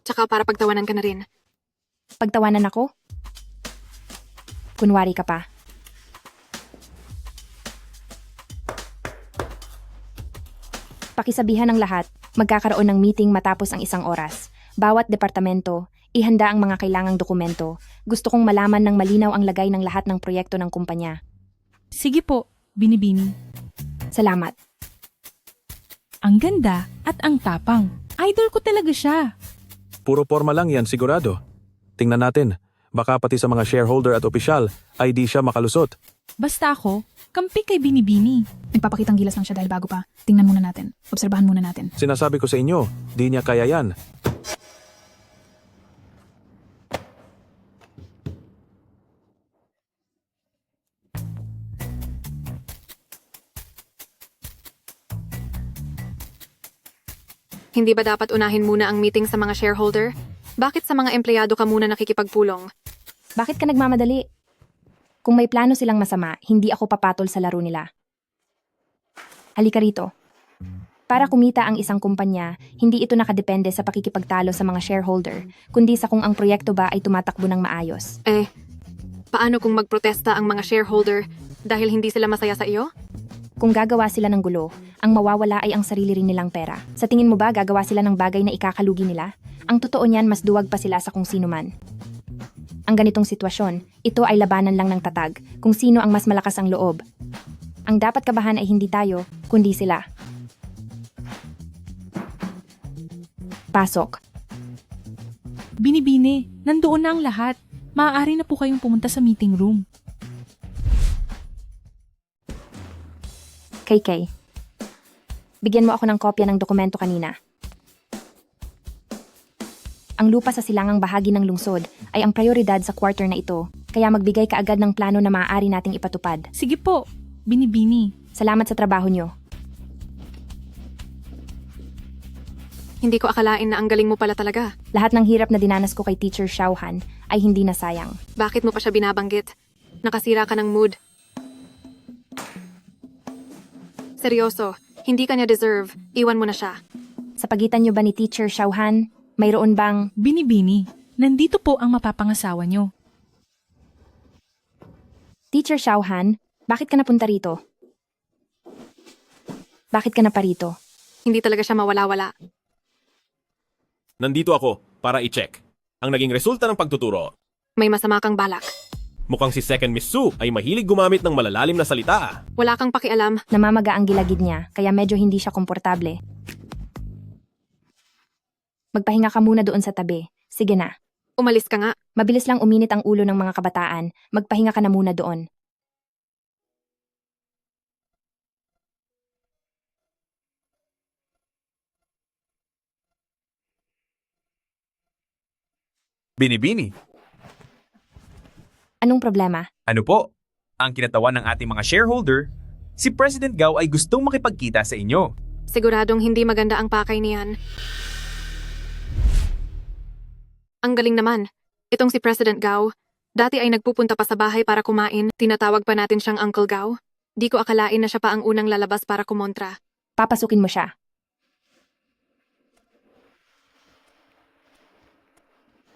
Tsaka para pagtawanan ka na rin. Pagtawanan ako? Kunwari ka pa. Pakisabihan ng lahat, magkakaroon ng meeting matapos ang 1 oras. Bawat departamento, ihanda ang mga kailangang dokumento. Gusto kong malaman ng malinaw ang lagay ng lahat ng proyekto ng kumpanya. Sige po, Binibini. Salamat. Ang ganda at ang tapang. Idol ko talaga siya. Puro forma lang yan sigurado. Tingnan natin. Baka pati sa mga shareholder at opisyal ay di siya makalusot. Basta ako, kampi kay Binibini. Nagpapakitang gilas lang siya dahil bago pa. Tingnan muna natin. Obserbahan muna natin. Sinasabi ko sa inyo, di niya kaya yan. Hindi ba dapat unahin muna ang meeting sa mga shareholder? Bakit sa mga empleyado ka muna nakikipagpulong? Bakit ka nagmamadali? Kung may plano silang masama, hindi ako papatol sa laro nila. Halika rito. Para kumita ang isang kumpanya, hindi ito nakadepende sa pakikipagtalo sa mga shareholder, kundi sa kung ang proyekto ba ay tumatakbo ng maayos. Paano kung magprotesta ang mga shareholder dahil hindi sila masaya sa iyo? Kung gagawa sila ng gulo, ang mawawala ay ang sarili rin nilang pera. Sa tingin mo ba gagawa sila ng bagay na ikakalugi nila? Ang totoo niyan, mas duwag pa sila sa kung sino man. Ang ganitong sitwasyon, ito ay labanan lang ng tatag, kung sino ang mas malakas ang loob. Ang dapat kabahan ay hindi tayo, kundi sila. Pasok. Binibini, nandoon na ang lahat. Maaari na po kayong pumunta sa meeting room. KK. Bigyan mo ako ng kopya ng dokumento kanina. Ang lupa sa silangang bahagi ng lungsod ay ang prioridad sa quarter na ito, kaya magbigay ka agad ng plano na maaari nating ipatupad. Sige po, Binibini. Salamat sa trabaho nyo. Hindi ko akalain na ang galing mo pala talaga. Lahat ng hirap na dinanas ko kay Teacher Xiaohan ay hindi nasayang. Bakit mo pa siya binabanggit? Nakasira ka ng mood. Seryoso, hindi ka niya deserve. Iwan mo na siya. Sa pagitan nyo ba ni Teacher Xiaohan, mayroon bang... Binibini, nandito po ang mapapangasawa nyo. Teacher Xiaohan, bakit ka napunta rito? Bakit ka na pa rito? Hindi talaga siya mawala-wala. Nandito ako para i-check ang naging resulta ng pagtuturo. May masama kang balak. Mukhang si Second Miss Su ay mahilig gumamit ng malalalim na salita. Wala kang pakialam. Namamaga ang gilagid niya, kaya medyo hindi siya komportable. Magpahinga ka muna doon sa tabi. Sige na. Umalis ka nga. Mabilis lang uminit ang ulo ng mga kabataan. Magpahinga ka na muna doon. Binibini, Anong problema? ano po? Ang kinatawan ng ating mga shareholder, si President Gao ay gustong makipagkita sa inyo. Siguradong hindi maganda ang pakay niyan. Ang galing naman. Itong si President Gao, dati ay nagpupunta pa sa bahay para kumain. Tinatawag pa natin siyang Uncle Gao. Di ko akalain na siya pa ang unang lalabas para kumontra. Papasukin mo siya.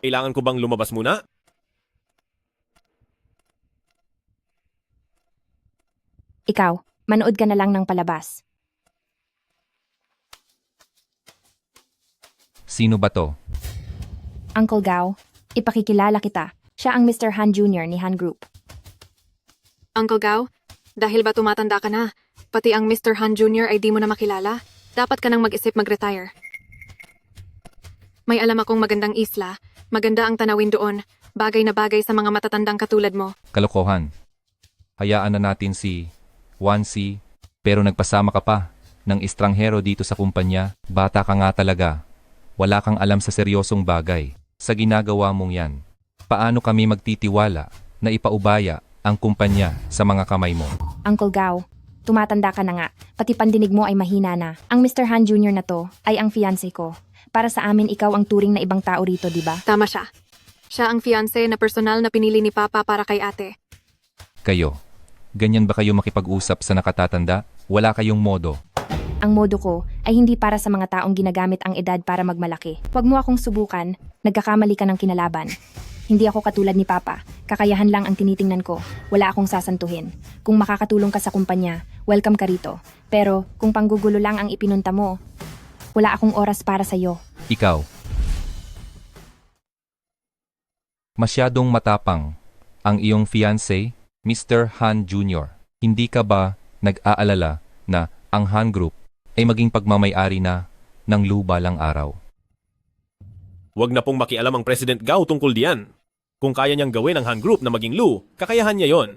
Kailangan ko bang lumabas muna? Ikaw, manood ka na lang ng palabas. Sino ba to? Uncle Gao, ipakikilala kita. Siya ang Mr. Han Jr. ni Han Group. Uncle Gao, dahil ba tumatanda ka na, pati ang Mr. Han Jr. ay di mo na makilala, dapat ka nang mag-isip mag-retire. May alam akong magandang isla, maganda ang tanawin doon, bagay na bagay sa mga matatandang katulad mo. Kalokohan. Hayaan na natin si Wansi, pero nagpasama ka pa ng estranghero dito sa kumpanya. Bata ka nga talaga. Wala kang alam sa seryosong bagay. Sa ginagawa mong yan, paano kami magtitiwala na ipaubaya ang kumpanya sa mga kamay mo? Uncle Gao, tumatanda ka na nga, pati pandinig mo ay mahina na. Ang Mr. Han Jr. na to ay ang fiancé ko. Para sa amin, ikaw ang turing na ibang tao rito, di ba? Tama siya. Siya ang fiancé na personal na pinili ni Papa para kay ate. Kayo, ganyan ba kayo makipag-usap sa nakatatanda? Wala kayong modo. Ang modo ko ay hindi para sa mga taong ginagamit ang edad para magmalaki. Huwag mo akong subukan, nagkakamali ka ng kinalaban. Hindi ako katulad ni Papa, kakayahan lang ang tinitingnan ko, wala akong sasantuhin. Kung makakatulong ka sa kumpanya, welcome ka rito. Pero kung panggugulo lang ang ipinunta mo, wala akong oras para sa'yo. Ikaw. Masyadong matapang ang iyong fiancé, Mr. Han Jr. Hindi ka ba nag-aalala na ang Han Group ay maging pagmamay-ari na ng lubalang araw? Huwag na pong makialam ang President Gao tungkol diyan. Kung kaya niyang gawin ang Han Group na maging Lu, kakayahan niya yon.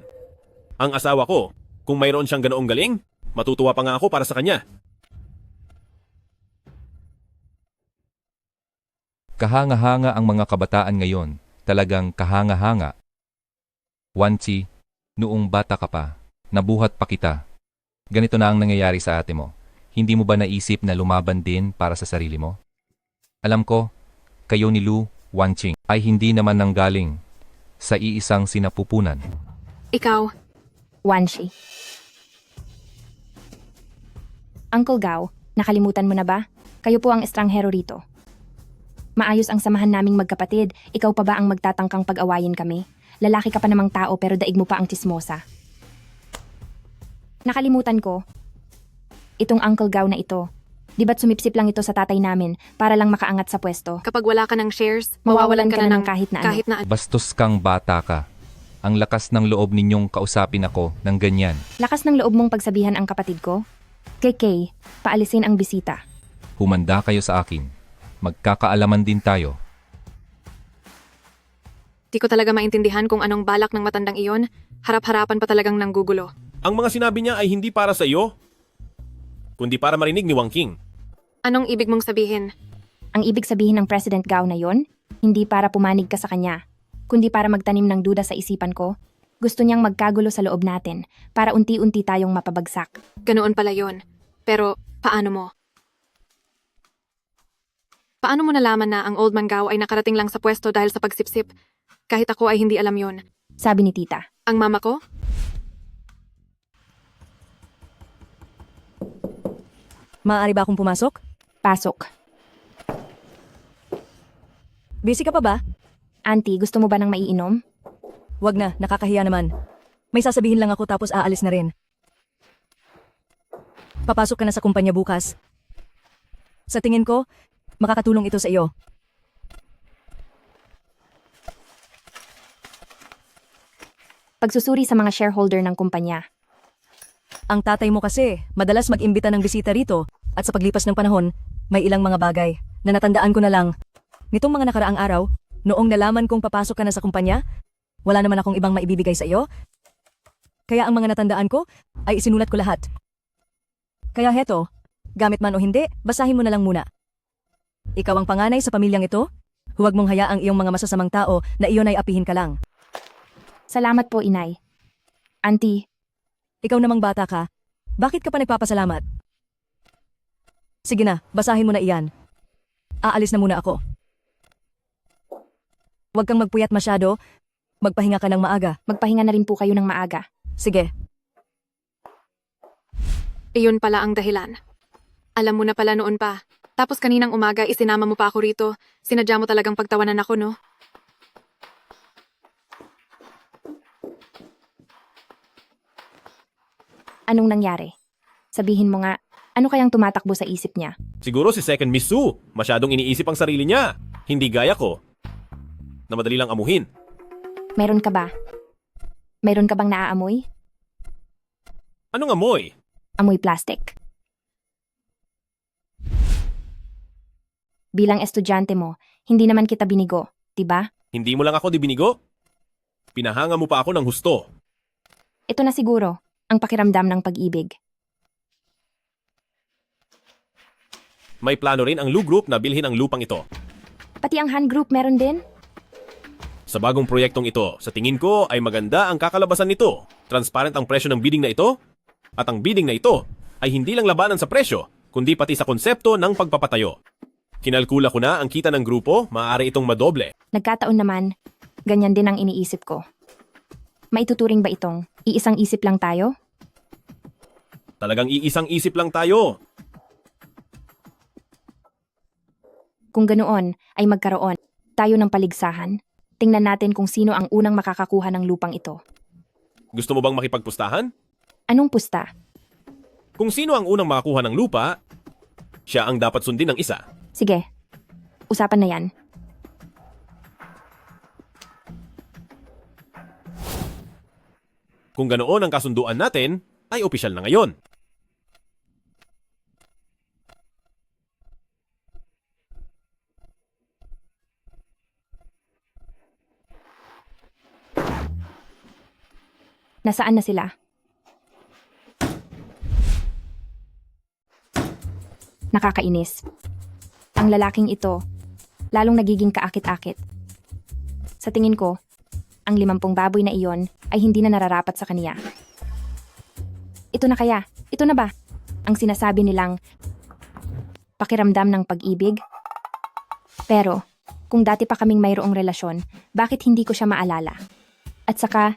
Ang asawa ko, kung mayroon siyang ganoong galing, matutuwa pa nga ako para sa kanya. Kahanga-hanga ang mga kabataan ngayon, talagang kahanga-hanga. Wanchi, noong bata ka pa, nabuhat pa kita. Ganito na ang nangyayari sa ate mo. Hindi mo ba naisip na lumaban din para sa sarili mo? Alam ko, kayo ni Lu, Wanching, ay hindi naman nanggaling sa iisang sinapupunan. Ikaw, Wanshi. Uncle Gao, nakalimutan mo na ba? Kayo po ang estranghero rito. Maayos ang samahan naming magkapatid. Ikaw pa ba ang magtatangkang pag-awayin kami? Lalaki ka pa namang tao pero daig mo pa ang tismosa. Nakalimutan ko. Itong Uncle Gao na ito. Di ba't sumipsip lang ito sa tatay namin para lang makaangat sa pwesto? kapag wala ka ng shares, Mawawalan ka na ng kahit na ano. Bastos kang bata ka. Ang lakas ng loob ninyong kausapin ako ng ganyan. Lakas ng loob mong pagsabihan ang kapatid ko? KK, paalisin ang bisita. Humanda kayo sa akin. Magkakaalaman din tayo. Di ko talaga maintindihan kung anong balak ng matandang iyon. Harap-harapan pa talagang nanggugulo. Ang mga sinabi niya ay hindi para sa iyo, kundi para marinig ni Wang King. Anong ibig mong sabihin? Ang ibig sabihin ng President Gao na yon, hindi para pumanig ka sa kanya, kundi para magtanim ng duda sa isipan ko. Gusto niyang magkagulo sa loob natin para unti-unti tayong mapabagsak. Ganoon pala yon. Pero paano mo? Paano mo nalaman na ang Old Man Gao ay nakarating lang sa pwesto dahil sa pagsipsip? Kahit ako ay hindi alam yon. Sabi ni tita. Ang mama ko? Maaari ba akong pumasok? Pasok. Busy ka pa ba? Auntie, gusto mo ba ng maiinom? Wag na, nakakahiya naman. May sasabihin lang ako tapos aalis na rin. Papasok ka na sa kumpanya bukas. Sa tingin ko, makakatulong ito sa iyo. Pagsusuri sa mga shareholder ng kumpanya. Ang tatay mo kasi, madalas mag-imbita ng bisita rito at sa paglipas ng panahon, may ilang mga bagay na natandaan ko na lang. Nitong mga nakaraang araw, noong nalaman kong papasok ka na sa kumpanya, wala naman akong ibang maibibigay sa iyo. Kaya ang mga natandaan ko ay isinulat ko lahat. Kaya heto, gamit man o hindi, basahin mo na lang muna. Ikaw ang panganay sa pamilyang ito, huwag mong hayaang iyong mga masasamang tao na iyon ay apihin ka lang. Salamat po, inay. Auntie, Ikaw namang bata ka, bakit ka pa nagpapasalamat? Sige na, basahin mo na iyan. Aalis na muna ako. Huwag kang magpuyat masyado, magpahinga ka ng maaga. magpahinga na rin po kayo ng maaga. Sige. Iyon pala ang dahilan. Alam mo na pala noon pa. Tapos kaninang umaga isinama mo pa ako rito. Sinadya mo talagang pagtawanan ako, no? Anong nangyari? Sabihin mo nga, ano kayang tumatakbo sa isip niya? Siguro si Second Miss Su, masyadong iniisip ang sarili niya. Hindi gaya ko, na madali lang amuhin. Meron ka ba? Meron ka bang naaamoy? Anong amoy? Amoy plastic. Bilang estudyante mo, hindi naman kita binigo, diba? Hindi mo lang ako dibinigo? Pinahanga mo pa ako ng husto. Ito na siguro, ang pakiramdam ng pag-ibig. May plano rin ang Lu Group na bilhin ang lupang ito. Pati ang Han Group meron din? Sa bagong proyektong ito, sa tingin ko ay maganda ang kakalabasan nito. Transparent ang presyo ng bidding na ito. At ang bidding na ito ay hindi lang labanan sa presyo, kundi pati sa konsepto ng pagpapatayo. Kinalkula ko na ang kita ng grupo, maaari itong madoble. Nagkataon naman, ganyan din ang iniisip ko. Maituturing ba itong iisang isip lang tayo? Talagang iisang isip lang tayo. Kung ganoon ay magkaroon tayo ng paligsahan, tingnan natin kung sino ang unang makakakuha ng lupang ito. Gusto mo bang makipagpustahan? Anong pusta? Kung sino ang unang makakuha ng lupa, siya ang dapat sundin ng isa. Sige, usapan na yan. Kung ganoon ang kasunduan natin, ay opisyal na ngayon. Nasaan na sila? Nakakainis. Ang lalaking ito, lalong nagiging kaakit-akit. Sa tingin ko, ang 50 baboy na iyon ay hindi na nararapat sa kaniya. Ito na kaya? Ito na ba? Ang sinasabi nilang pakiramdam ng pag-ibig? Pero, kung dati pa kaming mayroong relasyon, bakit hindi ko siya maalala? At saka,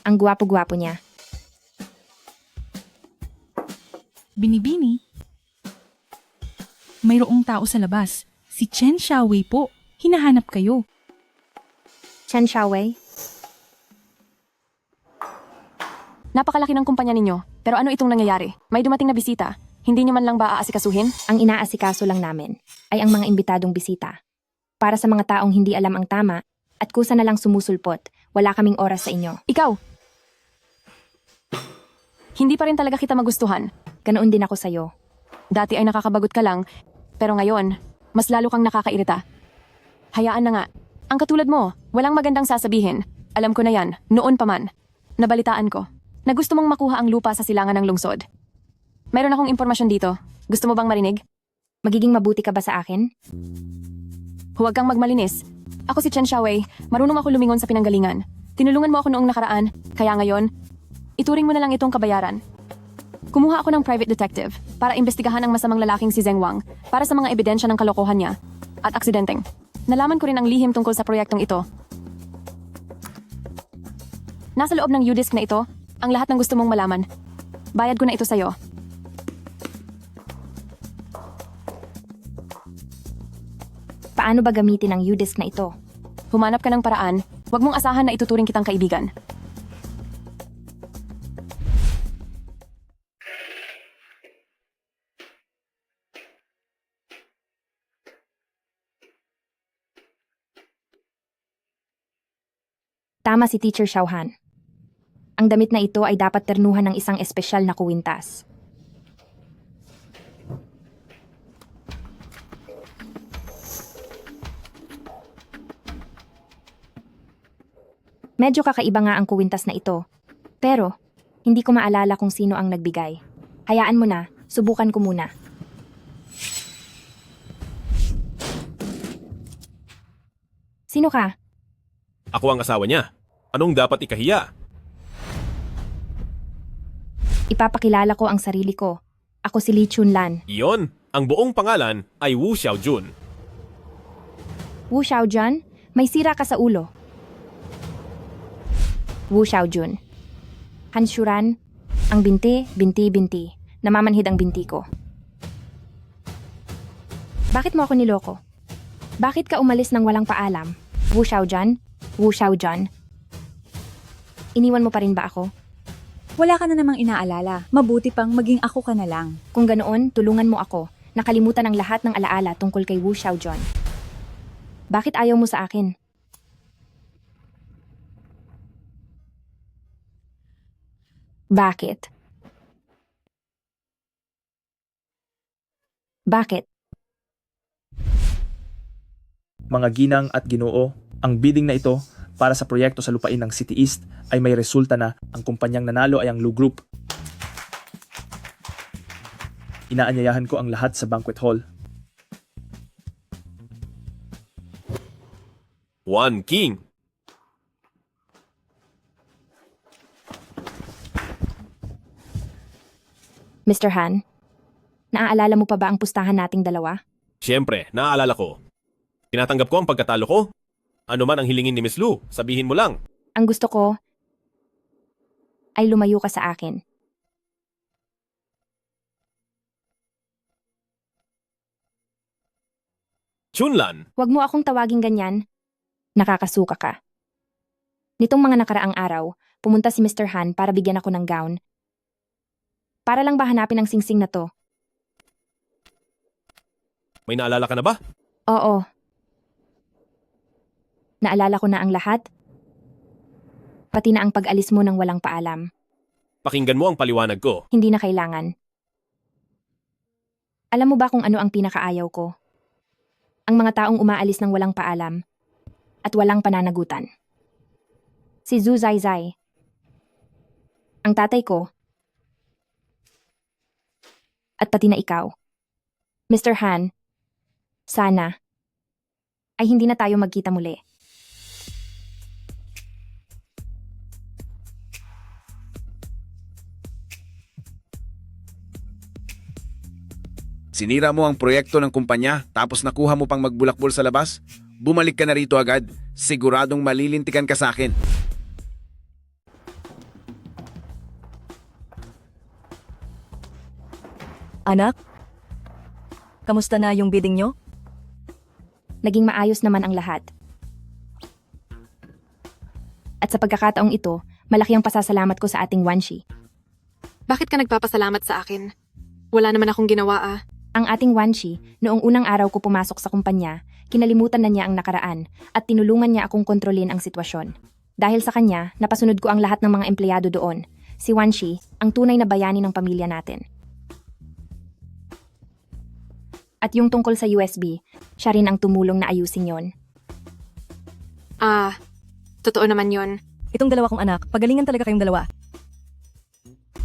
ang gwapo-gwapo niya. Binibini. Mayroong tao sa labas. Si Chen Xiaowei po. Hinahanap kayo. Chen Xiaowei? Napakalaki ng kumpanya ninyo, pero ano itong nangyayari? May dumating na bisita. Hindi niyo man lang ba aasikasuhin? Ang inaasikaso lang namin ay ang mga imbitadong bisita. Para sa mga taong hindi alam ang tama at kusa na lang sumusulpot, wala kaming oras sa inyo. Ikaw! Hindi pa rin talaga kita magustuhan. Ganoon din ako sa'yo. Dati ay nakakabagot ka lang, pero ngayon, mas lalo kang nakakairita. Hayaan na nga. Ang katulad mo, walang magandang sasabihin. Alam ko na yan, noon pa man. Nabalitaan ko, na gusto mong makuha ang lupa sa silangan ng lungsod. Mayroon akong impormasyon dito. Gusto mo bang marinig? Magiging mabuti ka ba sa akin? Huwag kang magmalinis. Ako si Chen Xiaowei, marunong ako lumingon sa pinanggalingan. Tinulungan mo ako noong nakaraan, kaya ngayon, ituring mo na lang itong kabayaran. Kumuha ako ng private detective para imbestigahan ang masamang lalaking si Zeng Wang para sa mga ebidensya ng kalokohan niya at aksidenteng. Nalaman ko rin ang lihim tungkol sa proyektong ito. Nasa loob ng U-Disk na ito, ang lahat ng gusto mong malaman. Bayad ko na ito sa'yo. Paano ba gamitin ang U-Disk na ito? Humanap ka ng paraan, huwag mong asahan na ituturing kitang kaibigan. Tama si Teacher Xiaohan. Ang damit na ito ay dapat ternuhan ng isang espesyal na kuwintas. Medyo kakaiba nga ang kuwintas na ito. Pero, hindi ko maalala kung sino ang nagbigay. Hayaan mo na, subukan ko muna. Sino ka? Ako ang asawa niya. Anong dapat ikahiya? Ipapakilala ko ang sarili ko. Ako si Li Chunlan. Iyon, ang buong pangalan ay Wu Xiaojun. Wu Xiaojun, may sira ka sa ulo. Wu Xiaojun. Hanshuran, ang binti, binti. Namamanhid ang binti ko. Bakit mo ako niloko? Bakit ka umalis ng walang paalam? Wu Xiaojun? Wu Xiaojun? Iniwan mo pa rin ba ako? Wala ka na namang inaalala. Mabuti pang maging ako ka na lang. Kung ganoon, tulungan mo ako. Nakalimutan ang lahat ng alaala tungkol kay Wu Xiaojun. Bakit ayaw mo sa akin? Bakit? Bakit? Mga ginang at ginoo, ang bidding na ito para sa proyekto sa lupain ng City East ay may resulta na ang kumpanyang nanalo ay ang Lu Group. Inaanyayahan ko ang lahat sa banquet hall. One King. Mr. Han, naaalala mo pa ba ang pustahan nating dalawa? Siyempre, naaalala ko. Tinatanggap ko ang pagkatalo ko. Ano man ang hilingin ni Miss Lu, sabihin mo lang. Ang gusto ko ay lumayo ka sa akin. Chunlan, Huwag mo akong tawaging ganyan. Nakakasuka ka. Nitong mga nakaraang araw, pumunta si Mr. Han para bigyan ako ng gown. Para lang ba hanapin ang singsing na to? may naalala ka na ba? Oo. Naalala ko na ang lahat. Pati na ang pag-alis mo nang walang paalam. Pakinggan mo ang paliwanag ko. Hindi na kailangan. Alam mo ba kung ano ang pinakaayaw ko? Ang mga taong umaalis ng walang paalam at walang pananagutan. Si Zhu Zaizai, Ang tatay ko, at pati na ikaw. Mr. Han, sana, ay hindi na tayo magkita muli. Sinira mo ang proyekto ng kumpanya tapos nakuha mo pang magbulakbol sa labas? Bumalik ka na rito agad. Siguradong malilintikan ka sa akin. Anak? Kamusta na yung bidding nyo? Naging maayos naman ang lahat. At sa pagkakataong ito, malaki ang pasasalamat ko sa ating Wanshi. Bakit ka nagpapasalamat sa akin? Wala naman akong ginawa ah. Ang ating Wanshi, noong unang araw ko pumasok sa kumpanya, kinalimutan na niya ang nakaraan at tinulungan niya akong kontrolin ang sitwasyon. Dahil sa kanya, napasunod ko ang lahat ng mga empleyado doon. Si Wanshi, ang tunay na bayani ng pamilya natin. At yung tungkol sa USB, siya rin ang tumulong na ayusin yon. Ah, totoo naman yon. Itong dalawa kong anak, pagalingan talaga kayong dalawa.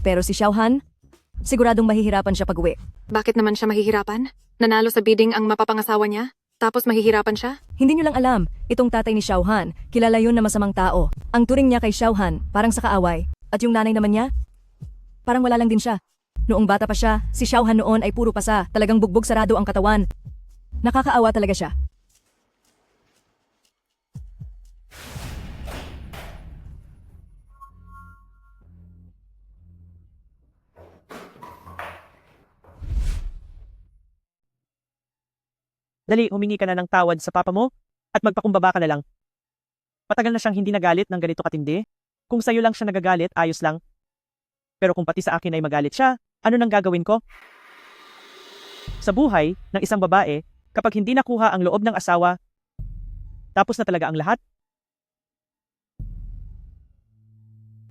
Pero si Xiaohan, siguradong mahihirapan siya pag-uwi. Bakit naman siya mahihirapan? Nanalo sa bidding ang mapapangasawa niya? Tapos mahihirapan siya? Hindi nyo lang alam, itong tatay ni Xiaohan, kilala yun na masamang tao. Ang turing niya kay Xiaohan, parang sa kaaway. At yung nanay naman niya, parang wala lang din siya. Noong bata pa siya, si Xiaohan noon ay puro pasa, talagang bugbog sarado ang katawan. Nakakaawa talaga siya. Dali, humingi ka na ng tawad sa papa mo at magpakumbaba ka na lang. Patagal na siyang hindi nagalit ng ganito katindi. Kung sa'yo lang siya nagagalit, ayos lang. Pero kung pati sa akin ay magalit siya, ano nang gagawin ko? Sa buhay ng isang babae, kapag hindi nakuha ang loob ng asawa, tapos na talaga ang lahat.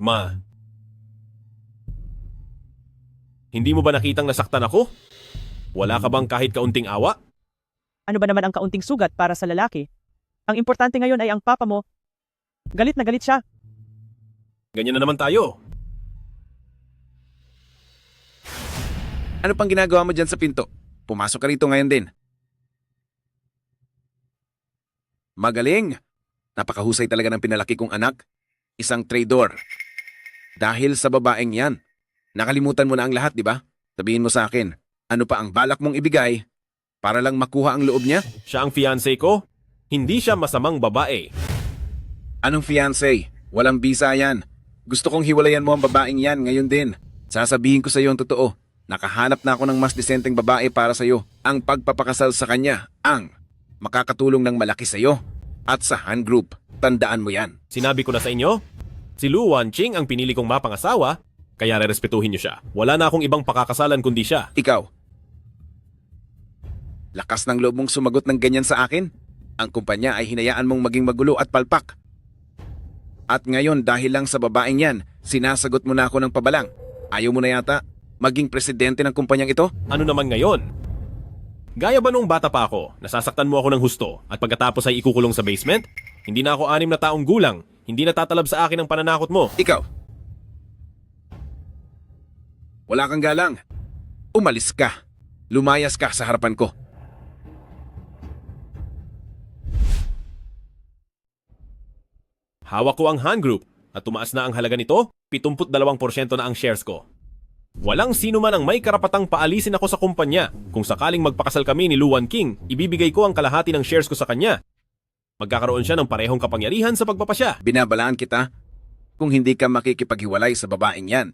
Ma, hindi mo ba nakitang nasaktan ako? Wala ka bang kahit kaunting awa? Ano ba naman ang kaunting sugat para sa lalaki? Ang importante ngayon ay ang papa mo. Galit na galit siya. Ganyan na naman tayo. Ano pang ginagawa mo dyan sa pinto? Pumasok ka rito ngayon din. Magaling! Napakahusay talaga ng pinalaki kong anak. Isang traidor. Dahil sa babaeng yan. Nakalimutan mo na ang lahat, di ba? Sabihin mo sa akin, ano pa ang balak mong ibigay para lang makuha ang loob niya? Siya ang fiancé ko. Hindi siya masamang babae. Anong fiancé? Walang bisa yan. Gusto kong hiwalayan mo ang babaeng yan ngayon din. Sasabihin ko sa iyo ang totoo. Nakahanap na ako ng mas disenteng babae para sa iyo. Ang pagpapakasal sa kanya ang makakatulong ng malaki sa iyo at sa Han Group. Tandaan mo yan. Sinabi ko na sa inyo, si Lu Wanqing ang pinili kong mapangasawa, kaya rerespetuhin niyo siya. Wala na akong ibang pakakasalan kundi siya. Ikaw, lakas ng loob mong sumagot ng ganyan sa akin? Ang kumpanya ay hinayaan mong maging magulo at palpak. At ngayon dahil lang sa babaeng yan, sinasagot mo na ako ng pabalang. Ayaw mo na yata maging presidente ng kumpanyang ito? Ano naman ngayon? Gaya ba nung bata pa ako, nasasaktan mo ako ng husto at pagkatapos ay ikukulong sa basement? Hindi na ako 6 na taong gulang, hindi natatalab sa akin ang pananakot mo. Ikaw, wala kang galang. Umalis ka. Lumayas ka sa harapan ko. Hawak ko ang Han Group at tumaas na ang halaga nito, 72% na ang shares ko. Walang sino man ang may karapatang paalisin ako sa kumpanya. Kung sakaling magpakasal kami ni Lu Wanqing, ibibigay ko ang kalahati ng shares ko sa kanya. Magkakaroon siya ng parehong kapangyarihan sa pagpapasya. Binabalaan kita. Kung hindi ka makikipaghiwalay sa babaeng yan,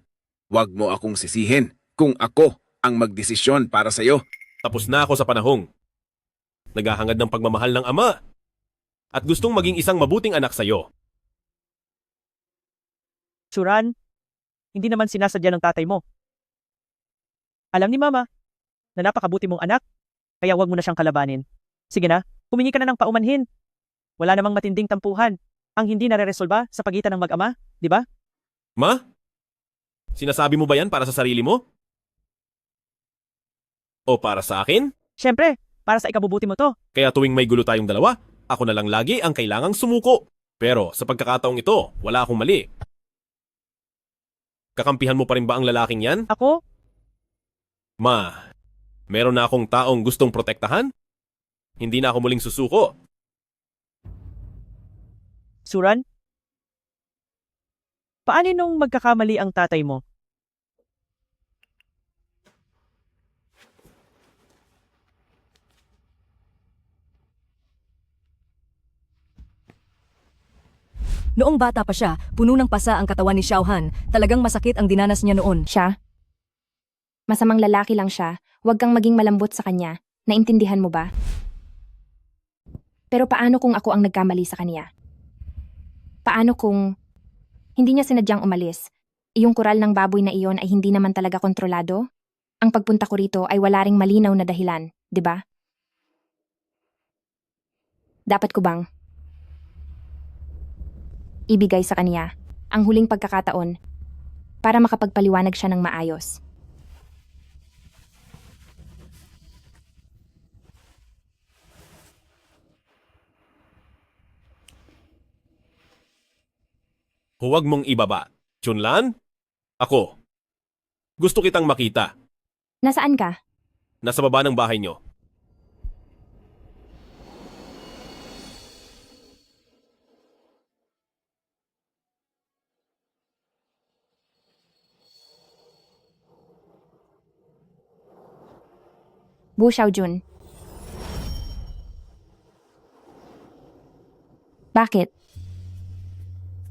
huwag mo akong sisihin kung ako ang magdesisyon para sa iyo. Tapos na ako sa panahong naghahangad ng pagmamahal ng ama at gustong maging isang mabuting anak sa iyo. Churan, hindi naman sinasadya ng tatay mo. Alam ni Mama na napakabuti mong anak, kaya huwag mo na siyang kalabanin. Sige na, humingi ka na ng paumanhin. Wala namang matinding tampuhan ang hindi nare-resolba sa pagitan ng mag-ama, di ba? Ma? Sinasabi mo ba yan para sa sarili mo? O para sa akin? Siyempre, para sa ikabubuti mo to. Kaya tuwing may gulo tayong dalawa, ako na lang lagi ang kailangang sumuko. Pero sa pagkakataong ito, wala akong mali. Kakampihan mo pa rin ba ang lalaking yan? Ako? Ma, meron na akong taong gustong protektahan? Hindi na ako muling susuko. Suran? Paano nung magkakamali ang tatay mo? Noong bata pa siya, puno ng pasa ang katawan ni Xiaohan. Talagang masakit ang dinanas niya noon. Siya? Masamang lalaki lang siya. Huwag kang maging malambot sa kanya. Naintindihan mo ba? Pero paano kung ako ang nagkamali sa kanya? Paano kung hindi niya sinadyang umalis? Iyong kural ng baboy na iyon ay hindi naman talaga kontrolado? Ang pagpunta ko rito ay wala ring malinaw na dahilan, di ba? Dapat ko bang ibigay sa kanya ang huling pagkakataon para makapagpaliwanag siya ng maayos? Huwag mong ibaba. Chunlan? Ako. Gusto kitang makita. Nasaan ka? Nasa baba ng bahay nyo. Bu Xiaojun. Bakit?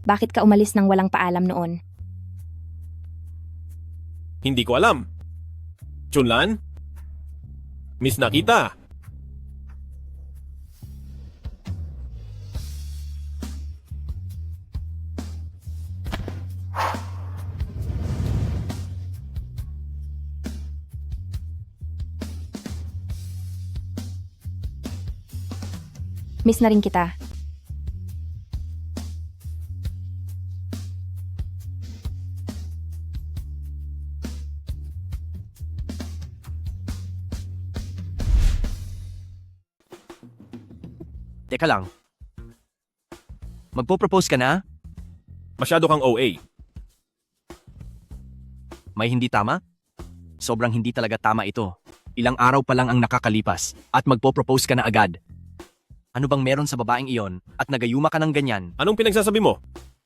Bakit ka umalis nang walang paalam noon? Hindi ko alam. Chunlan? Miss Nakita? Miss na rin kita. Teka lang. Magpo-propose ka na? Masyado kang OA. May hindi tama? Sobrang hindi talaga tama ito. Ilang araw pa lang ang nakakalipas at magpo-propose ka na agad. Ano bang meron sa babaeng iyon at nagayuma ka ng ganyan? Anong pinagsasabi mo?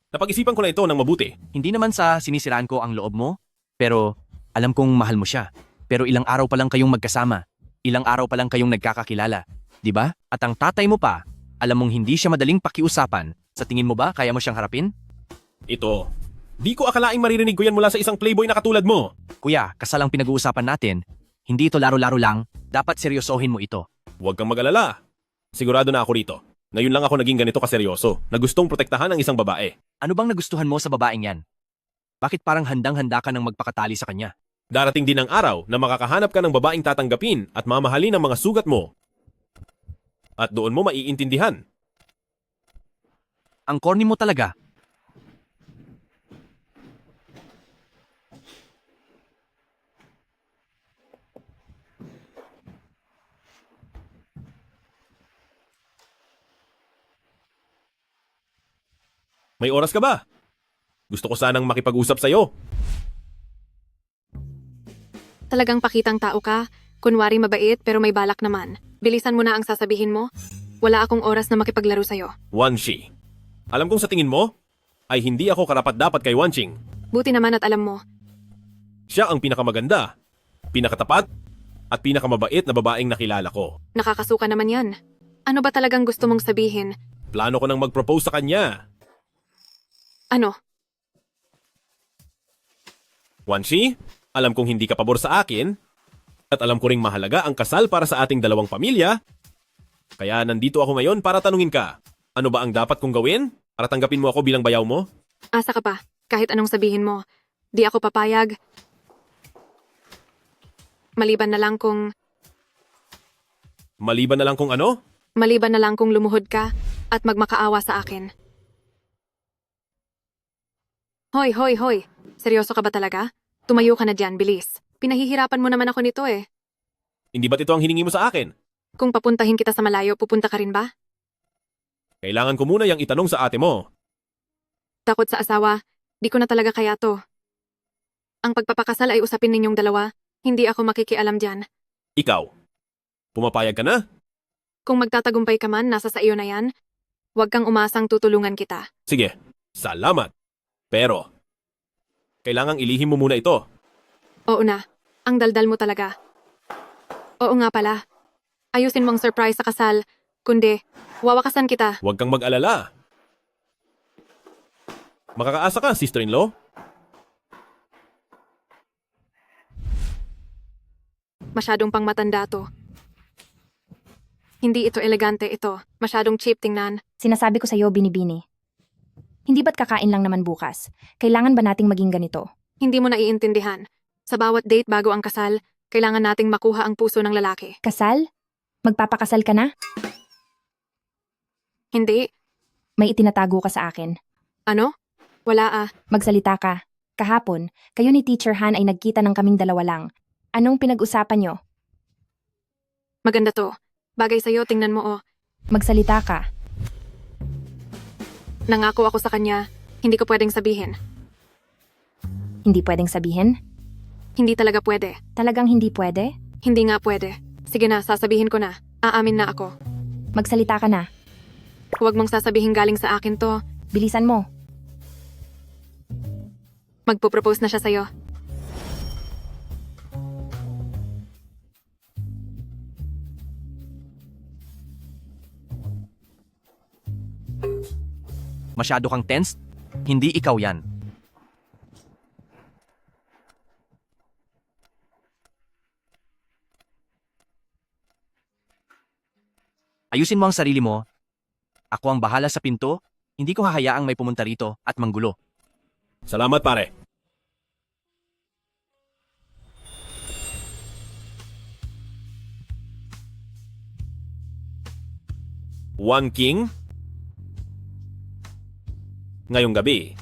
Napag-isipan ko na ito ng mabuti. Hindi naman sa sinisiraan ko ang loob mo, pero alam kong mahal mo siya. Pero ilang araw pa lang kayong magkasama. Ilang araw pa lang kayong nagkakakilala. Di ba? At ang tatay mo pa, alam mong hindi siya madaling pakiusapan. Sa tingin mo ba kaya mo siyang harapin? Ito. Di ko akalaing maririnig ko yan mula sa isang playboy na katulad mo. Kuya, kasal ang pinag-uusapan natin. Hindi ito laro-laro lang. Dapat seryosohin mo ito. Huwag kang mag-alala. Sigurado na ako rito. Ngayon lang ako naging ganito kaseryoso na gustong protektahan ang isang babae. Ano bang nagustuhan mo sa babaeng yan? Bakit parang handang-handa ka ng magpakatali sa kanya? Darating din ang araw na makakahanap ka ng babaeng tatanggapin at mamahalin ang mga sugat mo. At doon mo maiintindihan. Ang corny mo talaga. May oras ka ba? Gusto ko sanang makipag-usap sa'yo. Talagang pakitang tao ka. Kunwari mabait pero may balak naman. Bilisan mo na ang sasabihin mo. Wala akong oras na makipaglaro sa'yo. Wanshi. Alam kong sa tingin mo, ay hindi ako karapat-dapat kay Wanching. Buti naman at alam mo. Siya ang pinakamaganda, pinakatapat, at pinakamabait na babaeng nakilala ko. Nakakasuka naman yan. Ano ba talagang gusto mong sabihin? Plano ko nang mag-propose sa kanya. Ano? Wanshi, alam kong hindi ka pabor sa akin, at alam ko ring mahalaga ang kasal para sa ating dalawang pamilya. Kaya nandito ako ngayon para tanungin ka, ano ba ang dapat kong gawin para tanggapin mo ako bilang bayaw mo? Asa ka pa. Kahit anong sabihin mo. Di ako papayag. Maliban na lang kung ano? Maliban na lang kung lumuhod ka at magmakaawa sa akin. Hoy, hoy, hoy. Seryoso ka ba talaga? Tumayo ka na dyan, bilis. Pinahihirapan mo naman ako nito eh. Hindi ba't ito ang hiningi mo sa akin? Kung papuntahin kita sa malayo, pupunta ka rin ba? Kailangan ko muna yung itanong sa ate mo. Takot sa asawa, di ko na talaga kaya to. Ang pagpapakasal ay usapin ninyong dalawa. Hindi ako makikialam dyan. Ikaw, pumapayag ka na? Kung magtatagumpay ka man, nasa sa iyo na yan. Huwag kang umasang tutulungan kita. Sige, salamat. Pero, kailangang ilihim mo muna ito. Oo na. Ang daldal mo talaga. Oo nga pala. Ayusin mong surprise sa kasal. Kundi, wawakasan kita. Huwag kang mag-alala. Makakaasa ka, sister-in-law? Masyadong pang matanda to. Hindi ito elegante ito. Masyadong cheap tingnan. Sinasabi ko sa'yo, Binibini. Hindi ba't kakain lang naman bukas? Kailangan ba nating maging ganito? Hindi mo naiintindihan. Sa bawat date bago ang kasal, kailangan nating makuha ang puso ng lalaki. Kasal? Magpapakasal ka na? Hindi. May itinatago ka sa akin. Ano? Wala ah. Magsalita ka. Kahapon, kayo ni Teacher Han ay nagkita ng kaming dalawa lang. Anong pinag-usapan nyo? Maganda to. Bagay sa'yo, tingnan mo oh. Magsalita ka. Nangako ako sa kanya, hindi ko pwedeng sabihin. Hindi pwedeng sabihin? Hindi talaga pwede. Talagang hindi pwede? Hindi nga pwede. Sige na, sasabihin ko na. Aamin na ako. Magsalita ka na. Huwag mong sasabihin galing sa akin to. Bilisan mo. Magpo-propose na siya sa'yo. Masyado kang tense? Hindi ikaw yan. Ayusin mo ang sarili mo. Ako ang bahala sa pinto. Hindi ko hahayaang may pumunta rito at manggulo. Salamat, pare. One King? Ngayong gabi,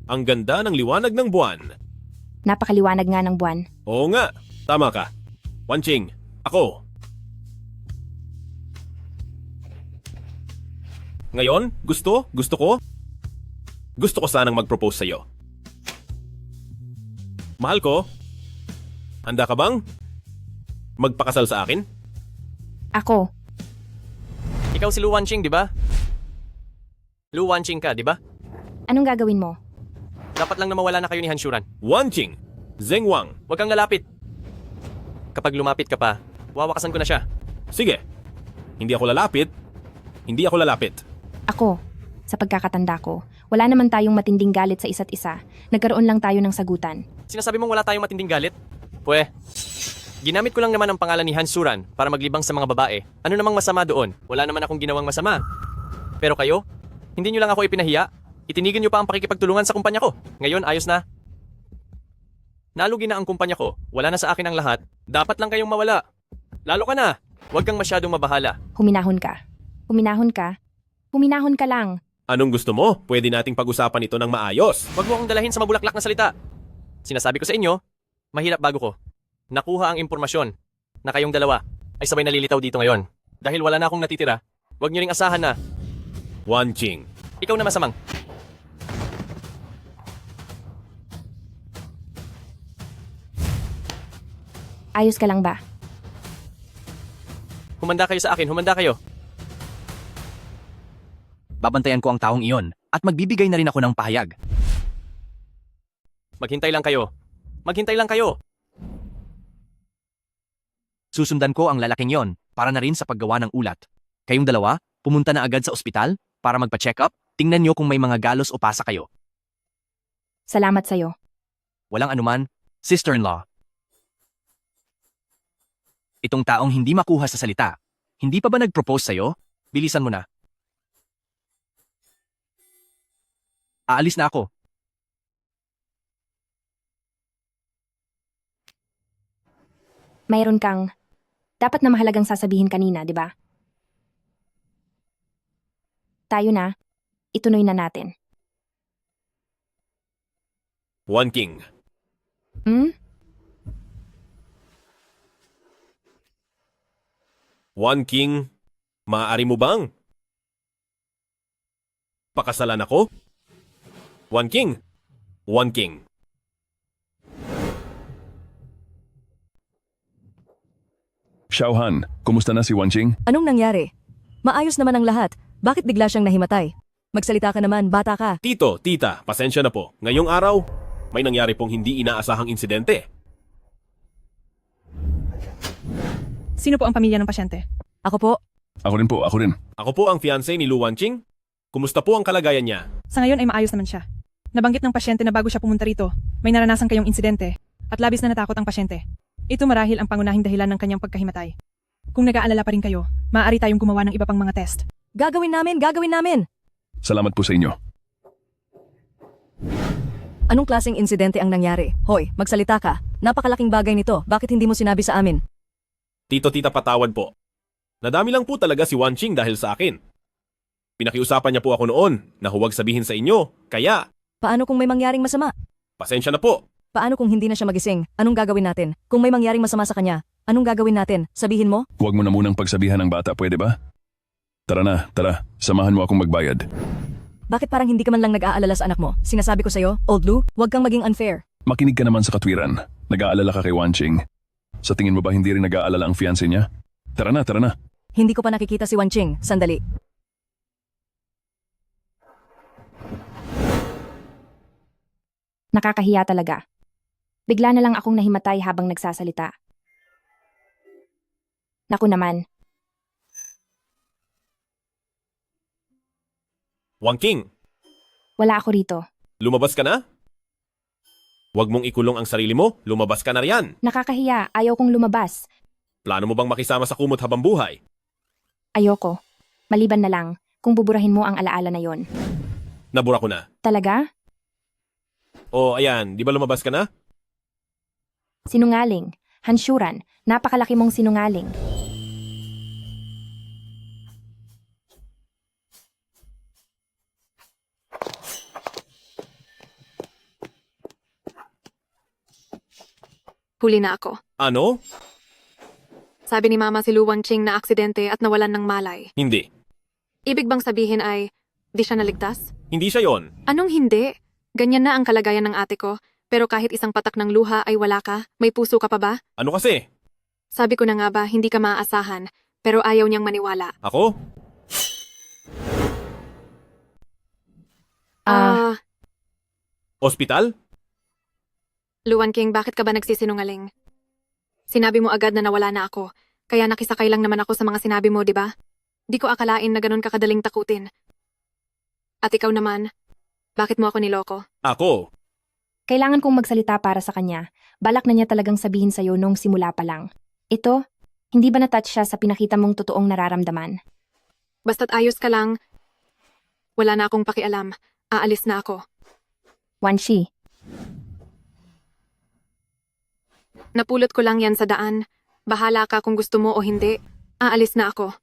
ang ganda ng liwanag ng buwan. Napakaliwanag nga ng buwan. Oo nga, tama ka. One King, ako. Ngayon, gusto ko sanang mag-propose sa'yo. Mahal ko, handa ka bang magpakasal sa akin? Ako. Ikaw si Lu Wanqing, di ba? Lu Wanqing ka, di ba? Anong gagawin mo? Dapat lang na mawala na kayo ni Hanshuran. Wanqing, Zeng Wang. Huwag kang lalapit. Kapag lumapit ka pa, wawakasan ko na siya. Sige, hindi ako lalapit. Ako. Sa pagkakatanda ko, wala naman tayong matinding galit sa isa't isa. Nagkaroon lang tayo ng sagutan. Sinasabi mong wala tayong matinding galit? Pwe, ginamit ko lang naman ang pangalan ni Hansuran para maglibang sa mga babae. Ano namang masama doon? Wala naman akong ginawang masama. Pero kayo, hindi nyo lang ako ipinahiya. Itinigil nyo pa ang pakikipagtulungan sa kumpanya ko. Ngayon, ayos na. Nalugi na ang kumpanya ko. Wala na sa akin ang lahat. Dapat lang kayong mawala. Lalo ka na. Huwag kang masyadong mabahala. Huminahon ka. Huminahon ka. Huminahon ka lang. Anong gusto mo? Pwede nating pag-usapan ito ng maayos. Huwag mo akong dalahin sa mabulaklak na salita. Sinasabi ko sa inyo, mahirap bago ko. Nakuha ang impormasyon na kayong dalawa ay sabay nalilitaw dito ngayon. Dahil wala na akong natitira, huwag nyo ring asahan na Wanqing. ikaw na masamang. Ayos ka lang ba? Humanda kayo sa akin, humanda kayo. Babantayan ko ang taong iyon at magbibigay na rin ako ng pahayag. Maghintay lang kayo. Maghintay lang kayo. Susundan ko ang lalaking yon para na rin sa paggawa ng ulat. Kayong dalawa, pumunta na agad sa ospital para magpa-check up. Tingnan nyo kung may mga galos o pasa kayo. Salamat sa'yo. Walang anuman, sister-in-law. Itong taong hindi makuha sa salita, hindi pa ba nag-propose sa'yo? Bilisan mo na. Aalis na ako. Mayroon kang dapat na mahalagang sasabihin kanina, di ba? Tayo na. Ituloy na natin. Wanqing. Wanqing, maaari mo bang pakasalan ako? Wanqing. Wanqing. Xiaohan, kumusta na si Wanqing? Anong nangyari? Maayos naman ang lahat. Bakit bigla siyang nahimatay? Magsalita ka naman, bata ka. Tito, tita, pasensya na po. Ngayong araw, may nangyari pong hindi inaasahang insidente. Sino po ang pamilya ng pasyente? Ako po. Ako rin po, ako rin. Ako po ang fiancé ni Lu Wanqing. Kumusta po ang kalagayan niya? Sa ngayon ay maayos naman siya. Nabanggit ng pasyente na bago siya pumunta rito, may naranasan kayong insidente at labis na natakot ang pasyente. Ito marahil ang pangunahing dahilan ng kanyang pagkahimatay. Kung nag-aalala pa rin kayo, maaari tayong gumawa ng iba pang mga test. Gagawin namin! Salamat po sa inyo. Anong klaseng insidente ang nangyari? Hoy, magsalita ka. Napakalaking bagay nito. Bakit hindi mo sinabi sa amin? Tito, tita, patawad po. Nadami lang po talaga si Wanqing dahil sa akin. Pinakiusapan niya po ako noon na huwag sabihin sa inyo, kaya... Paano kung may mangyaring masama? Pasensya na po. Paano kung hindi na siya magising? Anong gagawin natin? Kung may mangyaring masama sa kanya, anong gagawin natin? Sabihin mo? Huwag mo na munang pagsabihan ng bata, pwede ba? Tara, samahan mo akong magbayad. Bakit parang hindi ka man lang nag-aalala sa anak mo? Sinasabi ko sa'yo, Old Lou, huwag kang maging unfair. Makinig ka naman sa katwiran. Nag-aalala ka kay Wanqing. Sa tingin mo ba hindi rin nag-aalala ang fiancé niya? Tara na. Hindi ko pa nakikita si Wanqing. Sandali. Nakakahiya talaga. Bigla na lang akong nahimatay habang nagsasalita. Naku naman. Wanqing, Wala ako rito. lumabas ka na? Huwag mong ikulong ang sarili mo, lumabas ka na riyan. Nakakahiya. Ayaw kong lumabas. Plano mo bang makisama sa kumot habang buhay? Ayoko. Maliban na lang kung buburahin mo ang alaala na yon. Nabura ko na. Talaga? O ayan, di ba lumabas ka na? Sinungaling. Hansyuran. Napakalaki mong sinungaling. Huli na ako. Ano? Sabi ni Mama si Lu Wanqing na aksidente at nawalan ng malay. Hindi. Ibig bang sabihin ay, di siya naligtas? Hindi siya yon. Anong hindi? Ganyan na ang kalagayan ng ate ko, pero kahit isang patak ng luha ay wala ka, may puso ka pa ba? Ano kasi? Sabi ko na nga ba, hindi ka maaasahan, pero ayaw niyang maniwala. Ako? Ospital? Lu Wanqing, bakit ka ba nagsisinungaling? Sinabi mo agad na nawala na ako, kaya nakisakay lang naman ako sa mga sinabi mo, di ba? Di ko akalain na ganun kakadaling takutin. At ikaw naman, bakit mo ako niloko? Ako? Kailangan kong magsalita para sa kanya. Balak na niya talagang sabihin sa'yo nung simula pa lang. Ito, hindi ba na-touch siya sa pinakita mong totoong nararamdaman? Basta't ayos ka lang, wala na akong pakialam. Aalis na ako. Wanqi, Napulot ko lang yan sa daan. Bahala ka kung gusto mo o hindi. Aalis na ako.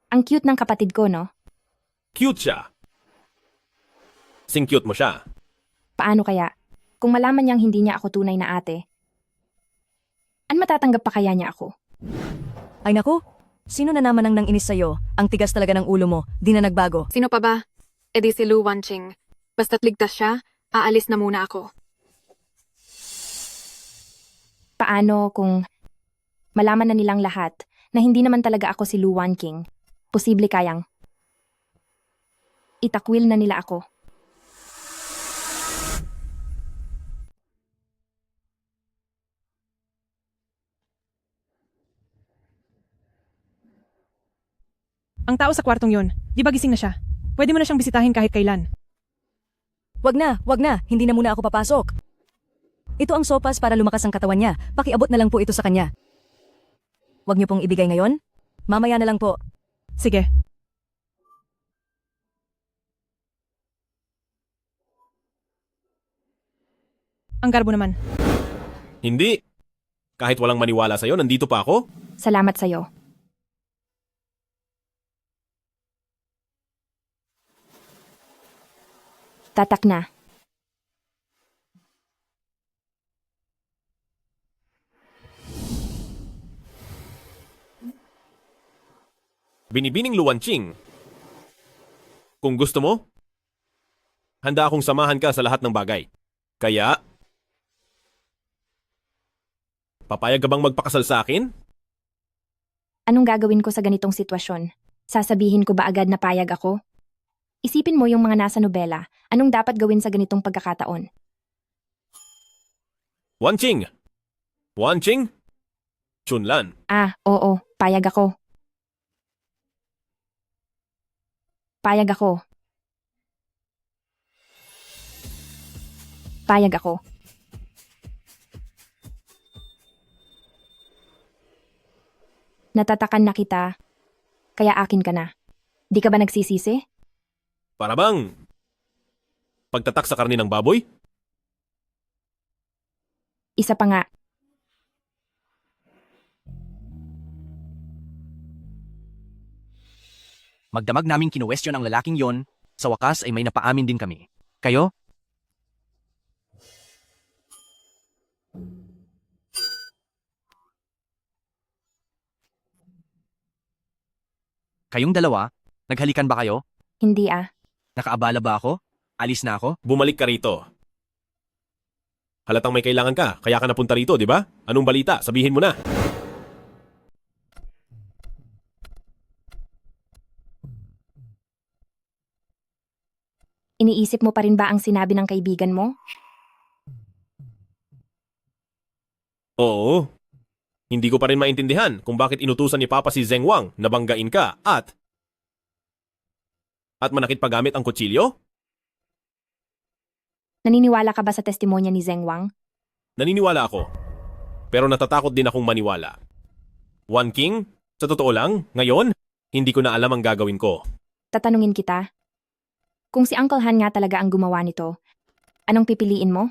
ang cute ng kapatid ko, no? Cute siya. Sing-cute mo siya. Paano kaya? Kung malaman niyang hindi niya ako tunay na ate, matatanggap pa kaya niya ako? Ay naku, sino na naman ang nanginis sa'yo? Ang tigas talaga ng ulo mo, di na nagbago. Sino pa ba? E di si Lu Wanqing. Basta't ligtas siya, aalis na muna ako. Paano kung malaman na nilang lahat na hindi naman talaga ako si Lu Wanqing? Posible kayang itakwil na nila ako. Ang tao sa kwartong yon, di ba gising na siya? Pwede mo na siyang bisitahin kahit kailan. Wag na, hindi na muna ako papasok. Ito ang sopas para lumakas ang katawan niya. Pakiabot na lang po ito sa kanya. Wag niyo pong ibigay ngayon? Mamaya na lang po. Sige. Ang garbo naman. Hindi. Kahit walang maniwala sa'yo, nandito pa ako? Salamat sa'yo. Tatak na. Binibining Lu Wanqing. Kung gusto mo, handa akong samahan ka sa lahat ng bagay. Kaya, Papayag ka bang magpakasal sa akin? Anong gagawin ko sa ganitong sitwasyon? Sasabihin ko ba agad na payag ako? Isipin mo yung mga nasa nobela. Anong dapat gawin sa ganitong pagkakataon? Wanching! Wanching? Chunlan. Oo, payag ako. Payag ako. Payag ako. Natatakan na kita, kaya akin ka na. Di ka ba nagsisisi? Para bang pagtatak sa karni ng baboy? Isa pa nga. Magdamag naming kinuwestiyon ang lalaking yon, sa wakas ay may napaamin din kami. Kayo? Kayong dalawa, naghalikan ba kayo? Hindi Nakaabala ba ako? Alis na ako? Bumalik ka rito. Halatang may kailangan ka, kaya ka napunta rito, di ba? Anong balita? Sabihin mo na. Iniisip mo pa rin ba ang sinabi ng kaibigan mo? Oo. Hindi ko pa rin maintindihan kung bakit inutusan ni Papa si Zeng Wang na banggain ka at manakit paggamit ang kutsilyo? Naniniwala ka ba sa testimonya ni Zeng Wang? Naniniwala ako. Pero natatakot din akong maniwala. Wan King, sa totoo lang, ngayon, hindi ko na alam ang gagawin ko. Tatanungin kita. Kung si Uncle Han nga talaga ang gumawa nito, anong pipiliin mo?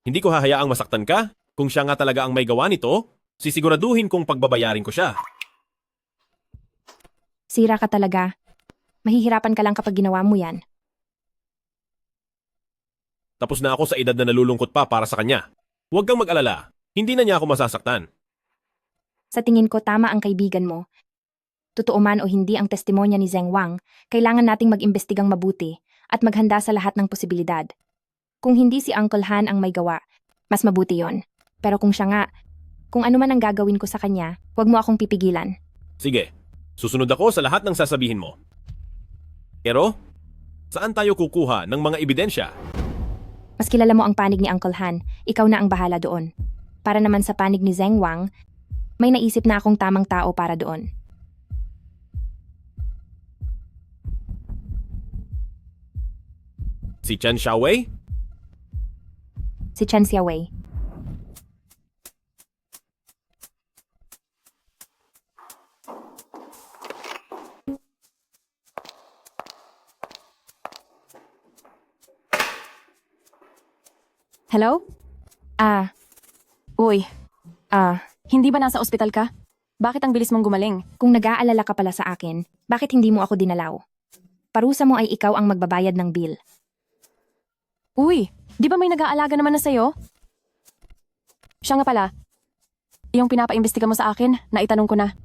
Hindi ko hahayaang masaktan ka. Kung siya nga talaga ang may gawa nito, sisiguraduhin kong pagbabayarin ko siya. Sira ka talaga. Mahihirapan ka lang kapag ginawa mo yan. Tapos na ako sa edad na nalulungkot pa para sa kanya. Huwag kang mag-alala. Hindi na niya ako masasaktan. Sa tingin ko tama ang kaibigan mo. Totoo man o hindi ang testimonya ni Zeng Wang, kailangan nating mag-imbestigang mabuti at maghanda sa lahat ng posibilidad. Kung hindi si Uncle Han ang may gawa, mas mabuti yon. Pero kung siya nga, kung ano man ang gagawin ko sa kanya, huwag mo akong pipigilan. Sige, susunod ako sa lahat ng sasabihin mo. Pero, saan tayo kukuha ng mga ebidensya? Mas kilala mo ang panig ni Uncle Han, ikaw na ang bahala doon. Para naman sa panig ni Zeng Wang, may naisip na akong tamang tao para doon. Si Chen Xiaowei? Si Chen Xiaowei. Hello? Uy. Hindi ba nasa ospital ka? Bakit ang bilis mong gumaling? Kung nag-aalala ka pala sa akin, bakit hindi mo ako dinalaw? Parusa mo ay ikaw ang magbabayad ng bill. Uy, di ba may nag-aalaga naman na sa'yo? Siya nga pala. Yung pinapaimbestiga mo sa akin, naitanong ko na.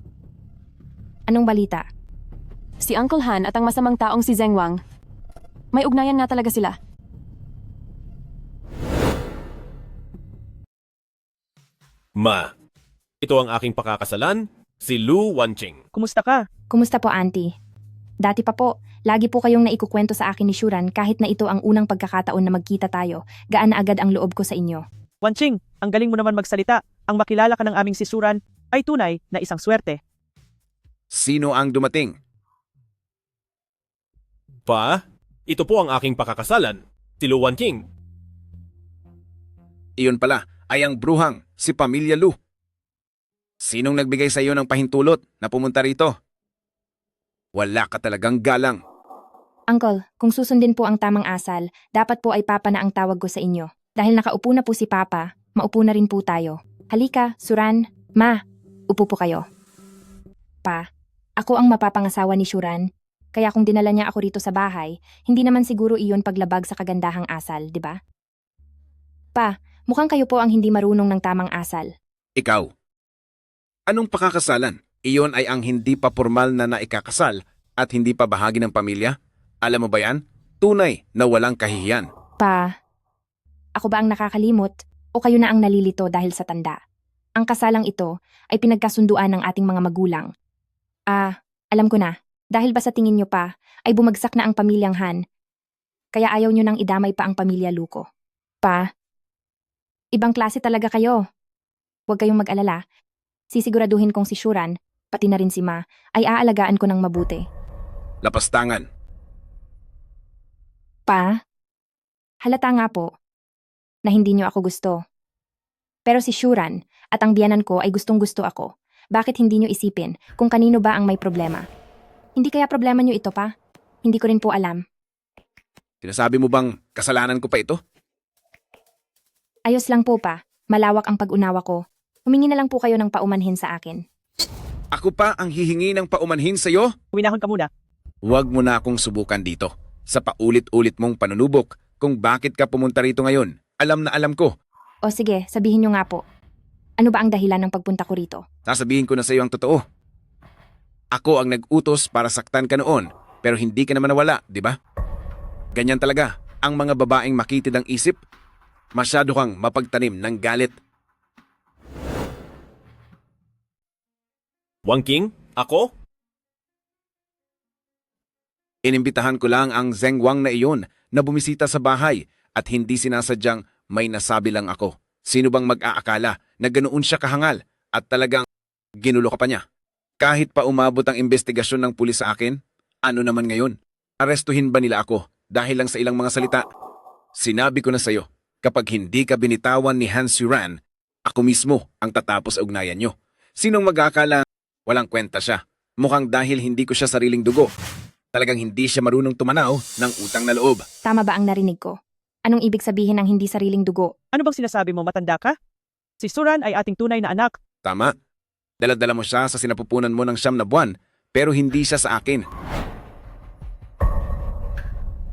Anong balita? Si Uncle Han at ang masamang taong si Zeng Wang. May ugnayan nga talaga sila. Ma, ito ang aking pakakasalan, si Lu Wanching. Kumusta ka? Kumusta po, Auntie? Dati pa po, lagi po kayong naikukwento sa akin ni Shuran kahit na ito ang unang pagkakataon na magkita tayo. Gaan na agad ang loob ko sa inyo. Wanching, ang galing mo naman magsalita. Ang makilala ka ng aming sisuran ay tunay na isang swerte. Sino ang dumating? Pa, ito po ang aking pakakasalan, si Lu Wanching. Iyon pala ay ang bruhang, si Pamilya Lu. Sinong nagbigay sa iyo ng pahintulot na pumunta rito? Wala ka talagang galang. Uncle, kung susundin po ang tamang asal, dapat po ay Papa na ang tawag ko sa inyo. Dahil nakaupo na po si Papa, maupo na rin po tayo. Halika, Suran, Ma, upo po kayo. Pa, ako ang mapapangasawa ni Shuran, kaya kung dinala niya ako rito sa bahay, hindi naman siguro iyon paglabag sa kagandahang asal, di ba? Pa, mukhang kayo po ang hindi marunong ng tamang asal. Ikaw, anong pakakasalan? Iyon ay ang hindi pa formal na naikakasal at hindi pa bahagi ng pamilya? Alam mo ba yan? Tunay na walang kahihiyan. Pa, ako ba ang nakakalimot o kayo na ang nalilito dahil sa tanda? Ang kasalang ito ay pinagkasunduan ng ating mga magulang. Alam ko na. Dahil ba sa tingin nyo pa, ay bumagsak na ang pamilyang Han. Kaya ayaw nyo nang idamay pa ang pamilya Luko. Pa, ibang klase talaga kayo. Huwag kayong mag-alala. Sisiguraduhin kong si Shuran, pati na rin si Ma, ay aalagaan ko ng mabuti. Lapastangan. Pa, halata nga po na hindi nyo ako gusto. Pero si Shuran at ang biyanan ko ay gustong-gusto ako. Bakit hindi nyo isipin kung kanino ba ang may problema? Hindi kaya problema nyo ito pa? Hindi ko rin po alam. Sinasabi mo bang kasalanan ko pa ito? Ayos lang po pa. Malawak ang pag-unawa ko. Humingi na lang po kayo ng paumanhin sa akin. Ako pa ang hihingi ng paumanhin sa'yo? Huminahon ka muna. Huwag mo na akong subukan dito. Sa paulit-ulit mong panunubok kung bakit ka pumunta rito ngayon. Alam na alam ko. O sige, sabihin nyo nga po. Ano ba ang dahilan ng pagpunta ko rito? Sasabihin ko na sa'yo ang totoo. Ako ang nag-utos para saktan ka noon, pero hindi ka naman nawala, di ba? Ganyan talaga, ang mga babaeng makitid ang isip. Masyado kang mapagtanim ng galit. Wang King, ako? Inimbitahan ko lang ang Zeng Wang na iyon na bumisita sa bahay at hindi sinasadyang may nasabi lang ako. Sino bang mag-aakala na ganoon siya kahangal at talagang ginulo ka pa niya? Kahit pa umabot ang investigasyon ng pulis sa akin, ano naman ngayon? Arestuhin ba nila ako dahil lang sa ilang mga salita? Sinabi ko na sa'yo, kapag hindi ka binitawan ni Han Suran, ako mismo ang tatapos sa ugnayan nyo. Sinong mag-aakala walang kwenta siya? Mukhang dahil hindi ko siya sariling dugo. Talagang hindi siya marunong tumanaw ng utang na loob. Tama ba ang narinig ko? Anong ibig sabihin ng hindi sariling dugo? Ano bang sinasabi mo, matanda ka? Si Suran ay ating tunay na anak. Tama. Dala-dala mo siya sa sinapupunan mo ng 9 na buwan, pero hindi siya sa akin.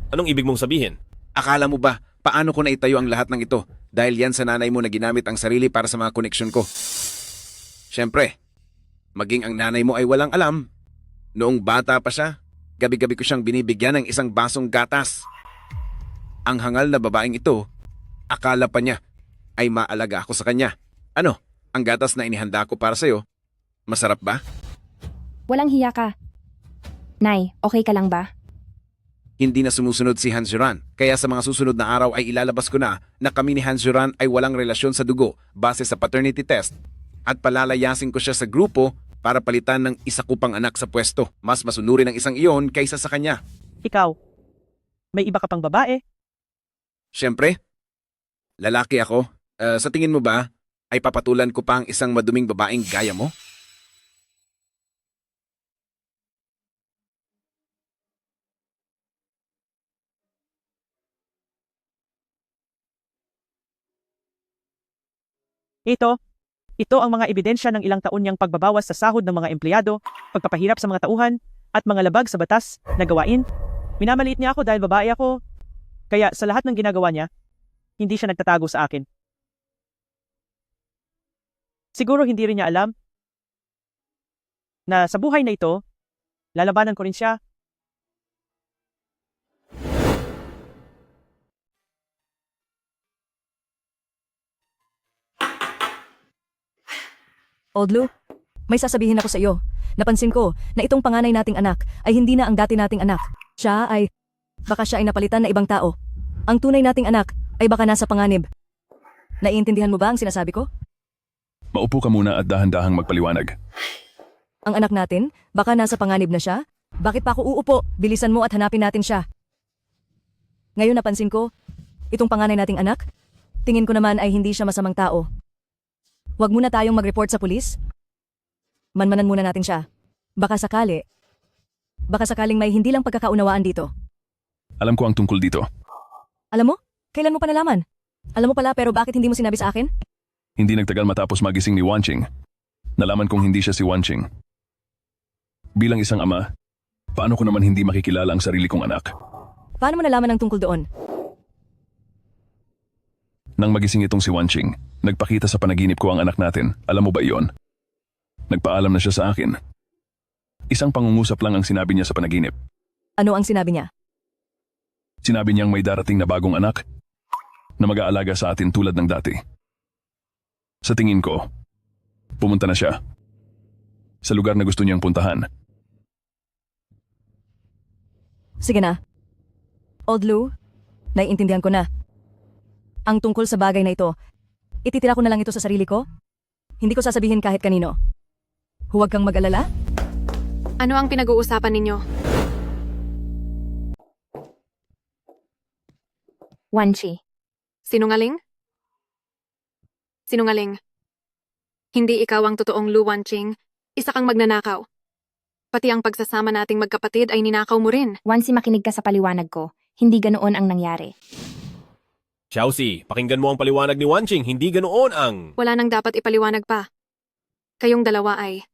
Anong ibig mong sabihin? Akala mo ba, paano ko naitayo ang lahat ng ito dahil yan sa nanay mo na ginamit ang sarili para sa mga koneksyon ko? Siyempre, maging ang nanay mo ay walang alam. Noong bata pa siya, gabi-gabi ko siyang binibigyan ng isang basong gatas. Ang hangal na babaeng ito, akala pa niya ay maalaga ako sa kanya. Ano, ang gatas na inihanda ko para sa'yo, masarap ba? Walang hiya ka. Nay, okay ka lang ba? Hindi na sumusunod si Hanjuran, kaya sa mga susunod na araw ay ilalabas ko na kami ni Hanjuran ay walang relasyon sa dugo base sa paternity test at palalayasin ko siya sa grupo para palitan ng isa ko pang anak sa pwesto. Mas masunurin ang isang iyon kaysa sa kanya. Ikaw, may iba ka pang babae? Siyempre, lalaki ako. Sa tingin mo ba, ay papatulan ko pa ang isang maduming babaeng gaya mo? Ito ang mga ebidensya ng ilang taon niyang pagbabawas sa sahod ng mga empleyado, pagpapahirap sa mga tauhan, at mga labag sa batas na gawain. Minamaliit niya ako dahil babae ako. Kaya sa lahat ng ginagawa niya, hindi siya nagtatago sa akin. Siguro hindi rin niya alam na sa buhay na ito, lalabanan ko rin siya. Oldlu, may sasabihin ako sa iyo. Napansin ko na itong panganay nating anak ay hindi na ang dati nating anak. Baka siya ay napalitan na ibang tao. Ang tunay nating anak ay baka nasa panganib. Naiintindihan mo ba ang sinasabi ko? Maupo ka muna at dahan-dahang magpaliwanag. Ang anak natin, baka nasa panganib na siya? Bakit pa ako uupo? Bilisan mo at hanapin natin siya. Ngayon napansin ko, itong panganay nating anak, tingin ko naman ay hindi siya masamang tao. Huwag muna tayong mag-report sa pulis. Manmanan muna natin siya. Baka sakaling may hindi lang pagkakaunawaan dito. Alam ko ang tungkol dito. Alam mo? Kailan mo pa nalaman? Alam mo pala pero bakit hindi mo sinabi sa akin? Hindi nagtagal matapos magising ni Wanqing. Nalaman kong hindi siya si Wanqing. Bilang isang ama, paano ko naman hindi makikilala ang sarili kong anak? Paano mo nalaman ang tungkol doon? Nang magising itong si Wanqing, nagpakita sa panaginip ko ang anak natin. Alam mo ba iyon? Nagpaalam na siya sa akin. Isang pangungusap lang ang sinabi niya sa panaginip. Ano ang sinabi niya? Sinabi niyang may darating na bagong anak na mag-aalaga sa atin tulad ng dati. Sa tingin ko, Pumunta na siya. Sa lugar na gusto niyang puntahan. Sige na. Old Lou, naiintindihan ko na. Ang tungkol sa bagay na ito, ititira ko na lang ito sa sarili ko? Hindi ko sasabihin kahit kanino. Huwag kang mag-alala. Ano ang pinag-uusapan ninyo? Wanchi. Sinungaling? Sinungaling. Hindi ikaw ang totoong Lu Wanqing. Isa kang magnanakaw. Pati ang pagsasama nating magkapatid ay ninakaw mo rin. Wansi, makinig ka sa paliwanag ko. Hindi ganoon ang nangyari. Xiaoxi, pakinggan mo ang paliwanag ni Wanqing, hindi ganoon ang... Wala nang dapat ipaliwanag pa. Kayong dalawa ay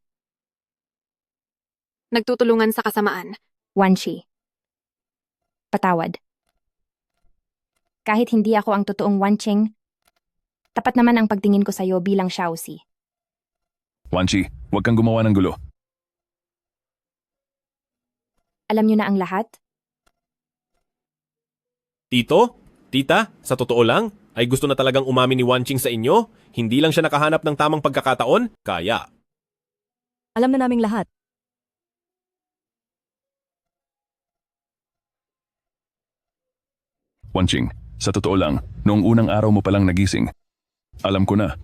nagtutulungan sa kasamaan. Wanchi. Patawad. Kahit hindi ako ang totoong Wanqing, tapat naman ang pagtingin ko sa'yo bilang Xiaoxi. Wanchi, huwag kang gumawa ng gulo. Alam niyo na ang lahat? Tito? Tita? Sa totoo lang? Ay gusto na talagang umamin ni Wanqing sa inyo? Hindi lang siya nakahanap ng tamang pagkakataon? Kaya. Alam na naming lahat. Wanqing, sa totoo lang, noong unang araw mo palang nagising, alam ko na,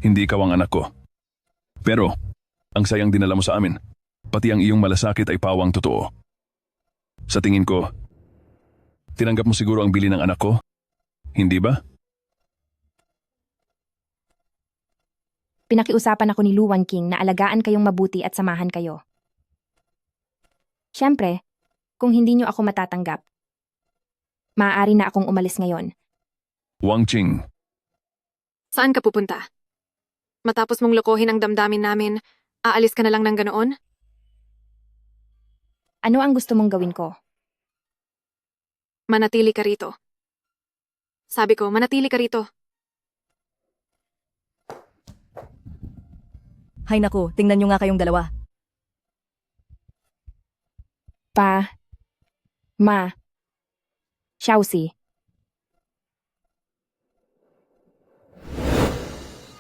hindi ikaw ang anak ko. Pero, ang sayang dinala mo sa amin, pati ang iyong malasakit ay pawang totoo. Sa tingin ko, tinanggap mo siguro ang bili ng anak ko? Hindi ba? Pinakiusapan ako ni Lu Wanqing na alagaan kayong mabuti at samahan kayo. Siyempre, kung hindi niyo ako matatanggap, maaari na akong umalis ngayon. Wanqing, Saan ka pupunta? Matapos mong lokohin ang damdamin namin, aalis ka na lang ng ganoon? Ano ang gusto mong gawin ko? Manatili ka rito. Sabi ko, manatili ka rito. Hay naku, tingnan nyo nga kayong dalawa. Ma. Xiaoxi.